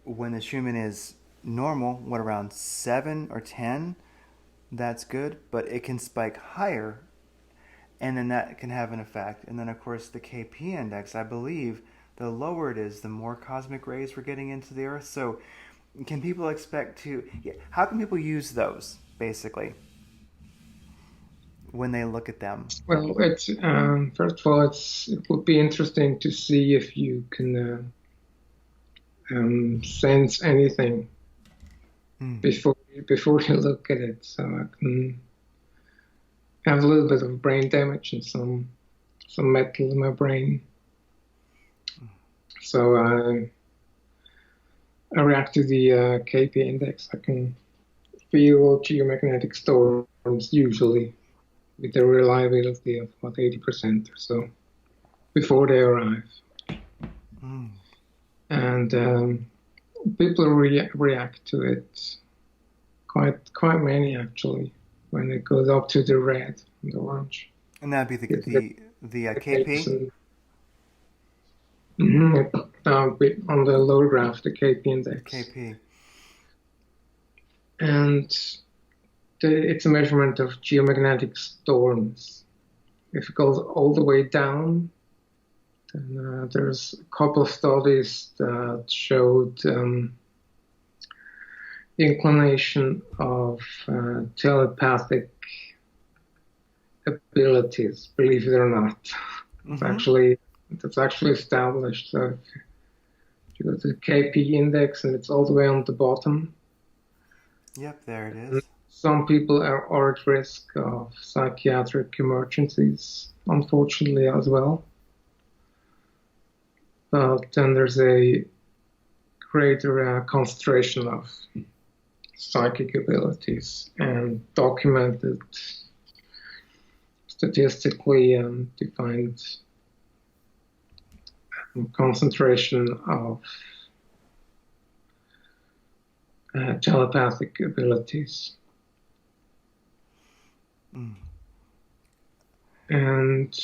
Speaker 2: when the Schumann is normal, around 7 or 10, that's good, but it can spike higher, and then that can have an effect. And then, of course, the KP Index, I believe, the lower it is, the more cosmic rays we're getting into the Earth. So can people expect to... how can people use those, basically, when they look at them?
Speaker 3: Well, it's first of all, it would be interesting to see if you can sense anything before you look at it. So I can have a little bit of brain damage and some metal in my brain. So I react to the KP Index. I can feel geomagnetic storms usually with a reliability of about 80% or so before they arrive. And people react to it, quite many actually, when it goes up to the red and the orange.
Speaker 2: And that'd be the
Speaker 3: capes
Speaker 2: KP?
Speaker 3: and on the lower graph, the KP index.
Speaker 2: KP.
Speaker 3: And it's a measurement of geomagnetic storms. If it goes all the way down, then there's a couple of studies that showed the inclination of telepathic abilities, believe it or not. That's actually established. So if you go to the KP index and it's all the way on the bottom,
Speaker 2: Yep, there it is.
Speaker 3: some people are at risk of psychiatric emergencies, unfortunately, as well. But then there's a greater concentration of psychic abilities and documented, statistically defined concentration of telepathic abilities. And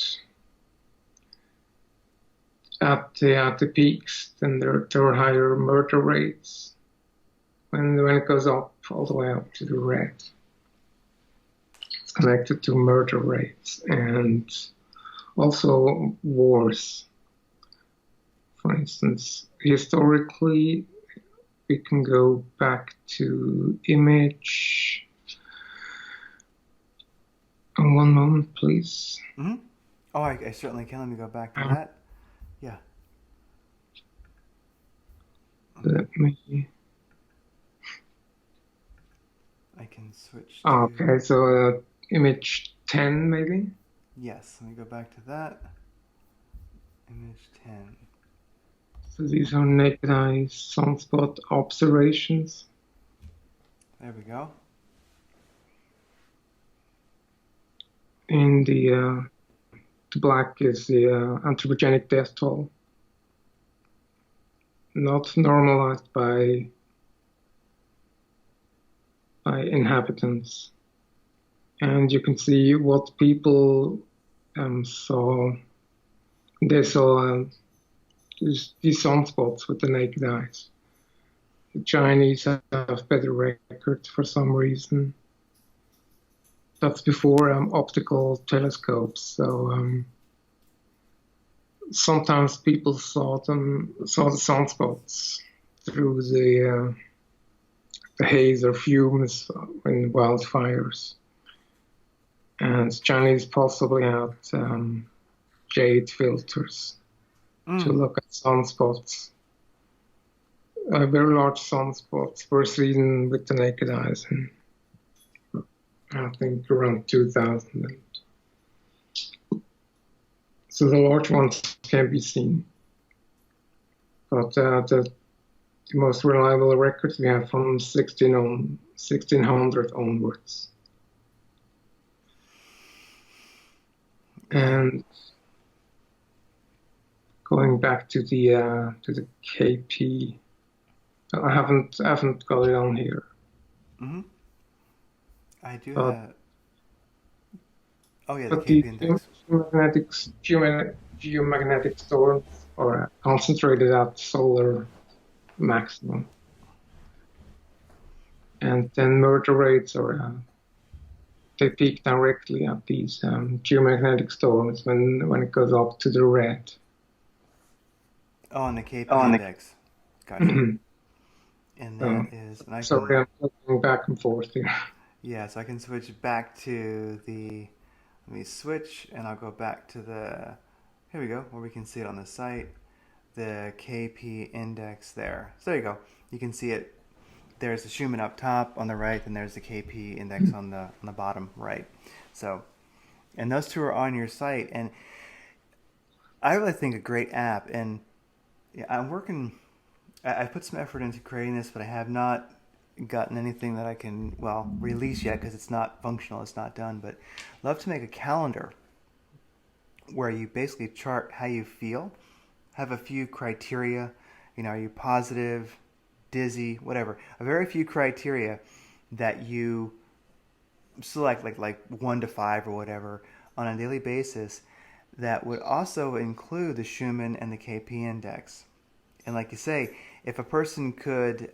Speaker 3: at the peaks, then there are higher murder rates when it goes up all the way up to the red. It's connected to murder rates and also wars. For instance, historically, we can go back to image. One moment, please.
Speaker 2: Mm-hmm. Oh, I certainly can. Let me go back to that. Yeah.
Speaker 3: Let me.
Speaker 2: I can switch to...
Speaker 3: Okay, so image 10 maybe?
Speaker 2: Yes, let me go back to that. Image 10.
Speaker 3: So these are naked eye sunspot observations.
Speaker 2: There we go.
Speaker 3: In the black is the anthropogenic death toll, not normalized by inhabitants. And you can see what people saw. They saw these sunspots with the naked eyes. The Chinese have better records for some reason. That's before optical telescopes. So sometimes people saw the sunspots through the haze or fumes in wildfires. And Chinese possibly had jade filters to look at sunspots. Very large sunspots were seen with the naked eyes in, I think, around 2000. So the large ones can be seen. But the most reliable records we have from 1600 onwards. And going back to the KP, I haven't got it on here.
Speaker 2: Mm-hmm. I do
Speaker 3: But,
Speaker 2: have... Oh yeah, the KP index.
Speaker 3: Geomagnetic storms are concentrated at solar maximum. And then murder rates are they peak directly at these geomagnetic storms when it goes up to the red.
Speaker 2: Oh, on the KP index. Gotcha. And that is... And
Speaker 3: sorry, I'm looking back and forth here.
Speaker 2: Yeah, so I can switch back to the... Let me switch, and I'll go back to the... Here we go, where we can see it on the site. The KP index there. So there you go. You can see it. There's the Schumann up top on the right, and there's the KP index on the bottom right. So, and those two are on your site, and I really think a great app. And yeah, I put some effort into creating this, but I have not gotten anything that I can release yet because it's not functional, it's not done. But I'd love to make a calendar where you basically chart how you feel, have a few criteria. Are you positive, dizzy, whatever? A very few criteria that you select, like 1 to 5 or whatever, on a daily basis that would also include the Schumann and the KP Index. And like you say, if a person could,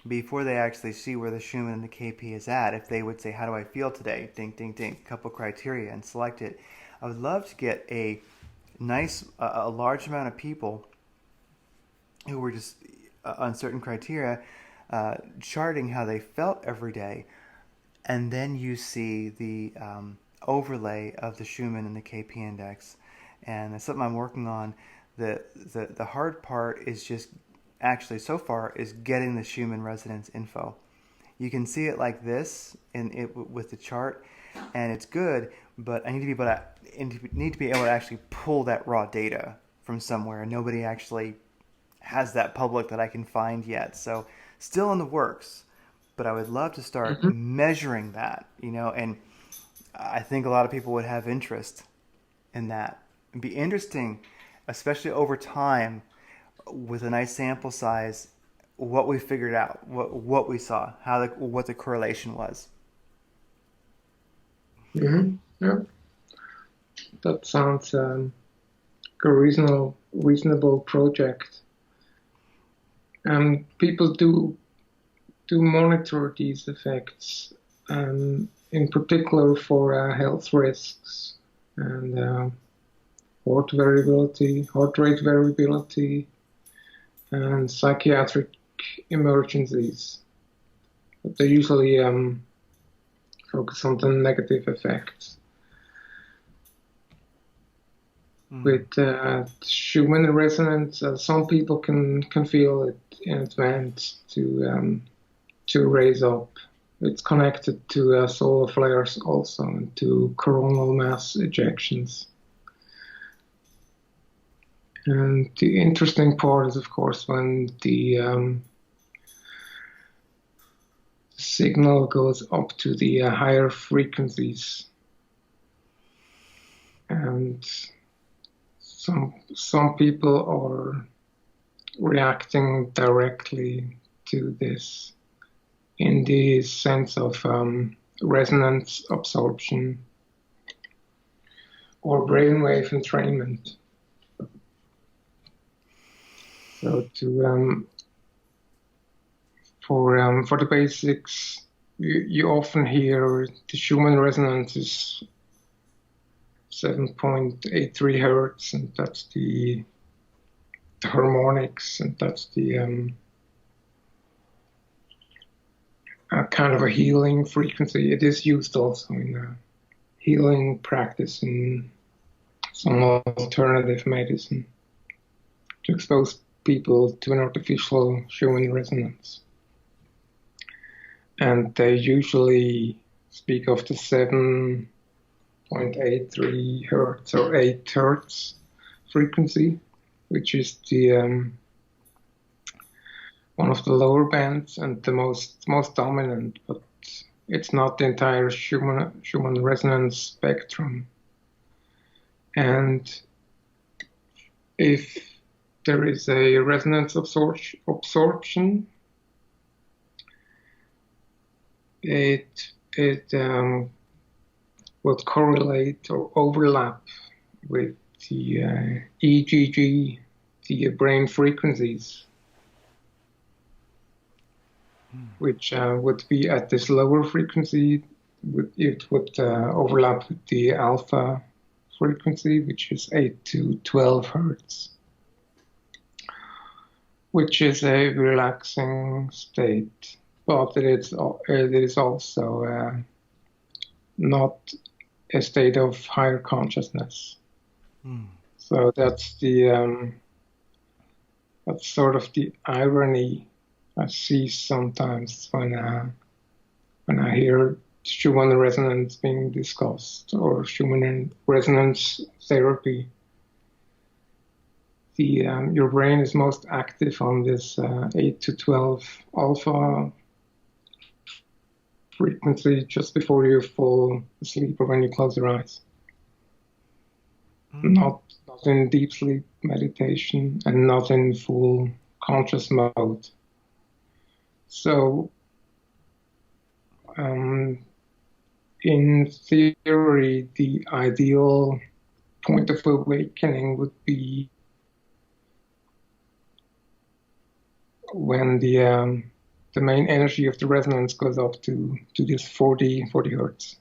Speaker 2: before they actually see where the Schumann and the KP is at, if they would say, how do I feel today? Ding, ding, ding, couple criteria and select it. I would love to get a large amount of people who were just on certain criteria, charting how they felt every day. And then you see the overlay of the Schumann and the KP Index. And that's something I'm working on. The hard part is just actually so far is getting the Schumann resonance info. You can see it like this with the chart, and it's good, but I need to be able to actually pull that raw data from somewhere. Nobody actually has that public that I can find yet. So still in the works, but I would love to start measuring that, and I think a lot of people would have interest in that. It'd be interesting, especially over time, with a nice sample size, what we figured out, what we saw, what the correlation was.
Speaker 3: Mm-hmm. Yeah, that sounds a reasonable project. People do monitor these effects, in particular for health risks and heart rate variability, and psychiatric emergencies. But they usually focus on the negative effects. With Schumann resonance, some people can feel it in advance to raise up. It's connected to solar flares also, and to coronal mass ejections. And the interesting part is, of course, when the signal goes up to the higher frequencies, and some people are reacting directly to this in the sense of resonance absorption or brainwave entrainment. So for the basics, you often hear the Schumann resonance is 7.83 hertz, and that's the harmonics, and that's the kind of a healing frequency. It is used also in healing practice in some alternative medicine to expose people to an artificial Schumann resonance. And they usually speak of the 7.83 hertz or 8 hertz frequency, which is the one of the lower bands and the most dominant, but it's not the entire Schumann resonance spectrum. And if there is a resonance absorption, it would correlate or overlap with the EGG, the brain frequencies, which would be at this lower frequency. It would overlap with the alpha frequency, which is 8 to 12 hertz, which is a relaxing state, but it is also not a state of higher consciousness. So that's that's sort of the irony I see sometimes when I hear Schumann resonance being discussed, or Schumann resonance therapy. Your brain is most active on this 8 to 12 alpha frequency just before you fall asleep or when you close your eyes. Not in deep sleep meditation and not in full conscious mode. So in theory, the ideal point of awakening would be when the main energy of the resonance goes up to this 40 hertz.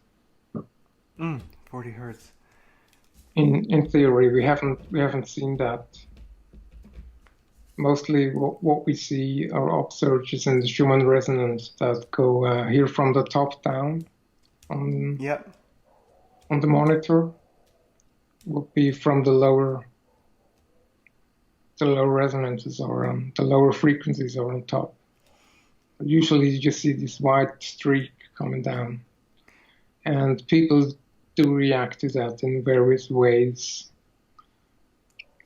Speaker 2: 40 hertz.
Speaker 3: In theory, we haven't seen that. Mostly what we see are upsurges in the Schumann resonance that go here from the top down on the monitor, would be from the lower resonances, or the lower frequencies are on top. Usually you just see this white streak coming down, and people do react to that in various ways.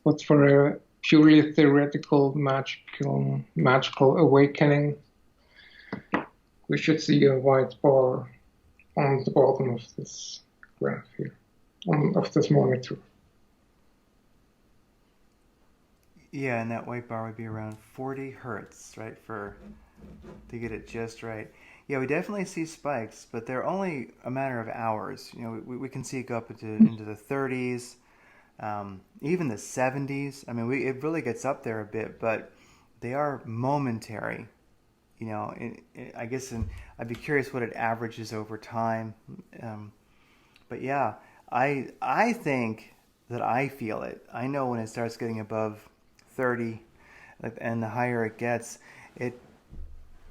Speaker 3: But for a purely theoretical magical awakening, we should see a white bar on the bottom of this graph here, of this monitor.
Speaker 2: Yeah, and that white bar would be around 40 hertz, right, to get it just right. Yeah, we definitely see spikes, but they're only a matter of hours. You know, we can see it go up into the 30s, even the 70s. I mean, it really gets up there a bit, but they are momentary. You know, I guess I'd be curious what it averages over time. But yeah, I think that I feel it. I know when it starts getting above 30, and the higher it gets,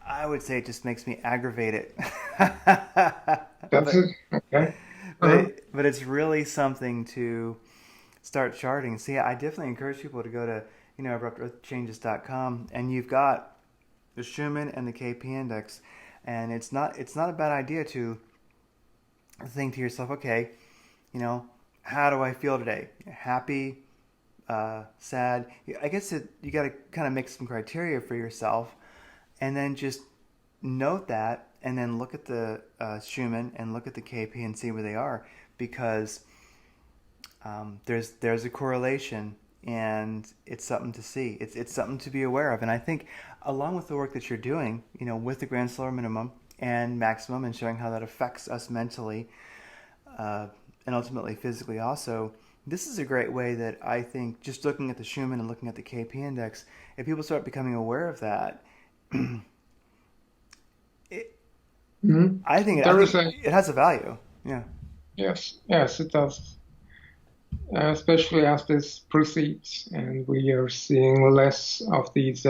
Speaker 2: I would say it just makes me aggravated.
Speaker 3: That's it. Okay.
Speaker 2: But it's really something to start charting. See, I definitely encourage people to go to abruptearthchanges.com, and you've got the Schumann and the KP Index, and it's not a bad idea to think to yourself, okay, how do I feel today? Happy, sad. I guess you got to kind of make some criteria for yourself, and then just note that, and then look at the Schumann and look at the KP and see where they are, because there's a correlation, and it's something to see. It's something to be aware of. And I think along with the work that you're doing, with the grand solar minimum and maximum, and showing how that affects us mentally, and ultimately physically also, this is a great way that I think, just looking at the Schumann and looking at the KP index, if people start becoming aware of that, I think it has a value. Yeah.
Speaker 3: Yes, it does. Especially as this proceeds, and we are seeing less of these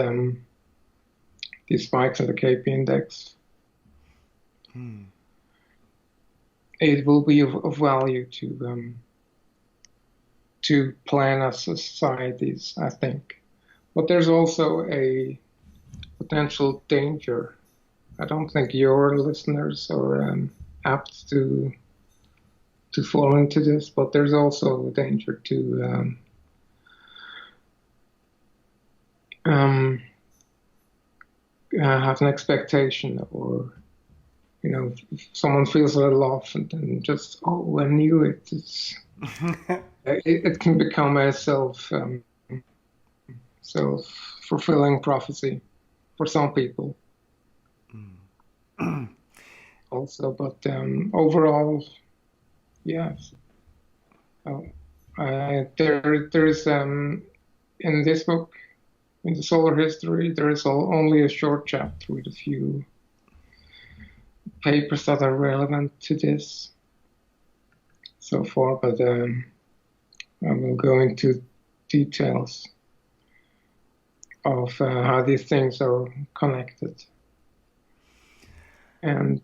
Speaker 3: spikes in the KP index. It will be of value to plan as societies, I think. But there's also a potential danger. I don't think your listeners are apt to fall into this, but there's also a danger to have an expectation, or if someone feels a little off, and then just, oh, I knew it. It can become a self-fulfilling prophecy for some people. Also, but overall, yes. There's in this book, in the solar history, there is only a short chapter with a few papers that are relevant to this so far, but I will go into details of how these things are connected. And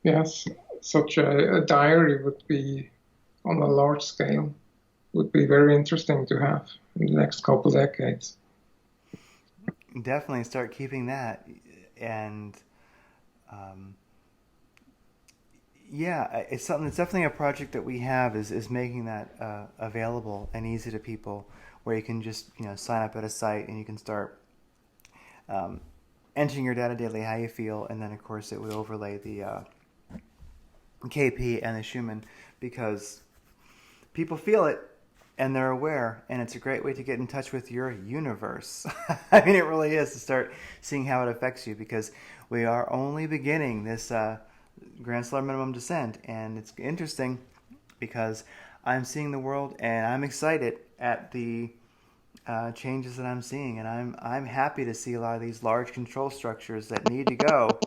Speaker 3: yes, such a diary would be, on a large scale, would be very interesting to have in the next couple decades.
Speaker 2: Definitely start keeping that, and it's something. It's definitely a project that we have, is making that available and easy to people, where you can just sign up at a site and you can start entering your data daily how you feel, and then of course it would overlay the KP and the Schumann, because people feel it and they're aware, and it's a great way to get in touch with your universe. I mean, it really is, to start seeing how it affects you, because we are only beginning this Grand Solar Minimum descent. And it's interesting because I'm seeing the world and I'm excited at the changes that I'm seeing, and I'm happy to see a lot of these large control structures that need to go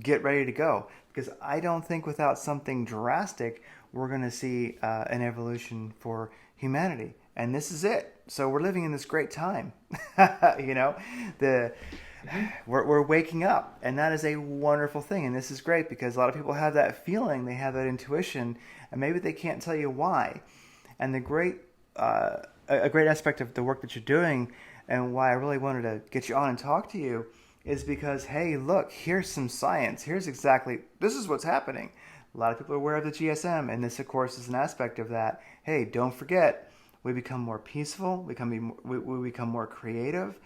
Speaker 2: get ready to go, because I don't think without something drastic we're going to see an evolution for humanity, and this is it. So we're living in this great time. You know, we're waking up, and that is a wonderful thing, and this is great because a lot of people have that feeling, they have that intuition, and maybe they can't tell you why. And a great aspect of the work that you're doing, and why I really wanted to get you on and talk to you, is because, hey, look, here's some science. This is what's happening. A lot of people are aware of the GSM, and this, of course, is an aspect of that. Hey, don't forget, we become more peaceful, we become more creative,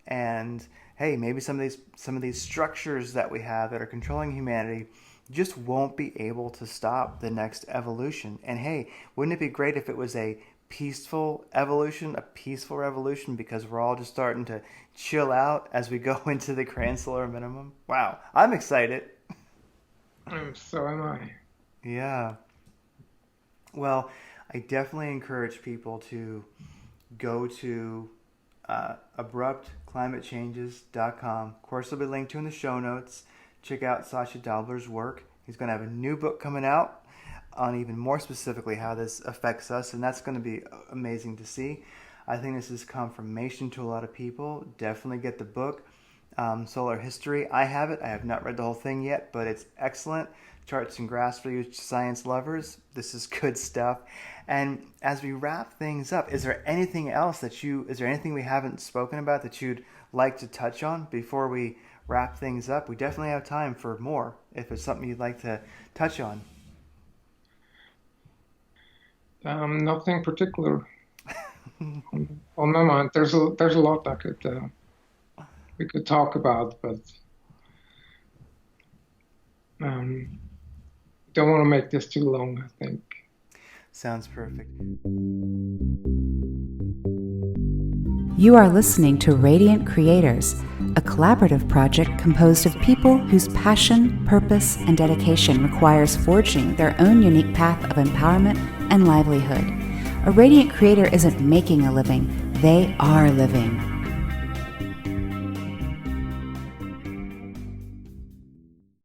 Speaker 2: and hey, maybe some of these structures that we have that are controlling humanity just won't be able to stop the next evolution. And hey, wouldn't it be great if it was a peaceful evolution, a peaceful revolution, because we're all just starting to chill out as we go into the Grand Solar Minimum? Wow, I'm excited.
Speaker 3: So am I.
Speaker 2: Yeah. Well, I definitely encourage people to go to abruptclimatechanges.com. Of course, it'll be linked to in the show notes. Check out Sacha Dobler's work. He's going to have a new book coming out on even more specifically how this affects us, and that's going to be amazing to see. I think this is confirmation to a lot of people. Definitely get the book, Solar History. I have it. I have not read the whole thing yet, but it's excellent. Charts and graphs for you science lovers. This is good stuff. And as we wrap things up, is there anything we haven't spoken about that you'd like to touch on before we wrap things up? We definitely have time for more if it's something you'd like to touch on.
Speaker 3: Nothing particular on my mind. There's a lot we could talk about, but don't want to make this too long, I think.
Speaker 2: Sounds perfect.
Speaker 1: You are listening to Radiant Creators, a collaborative project composed of people whose passion, purpose, and dedication requires forging their own unique path of empowerment and livelihood. A radiant creator isn't making a living, they are living.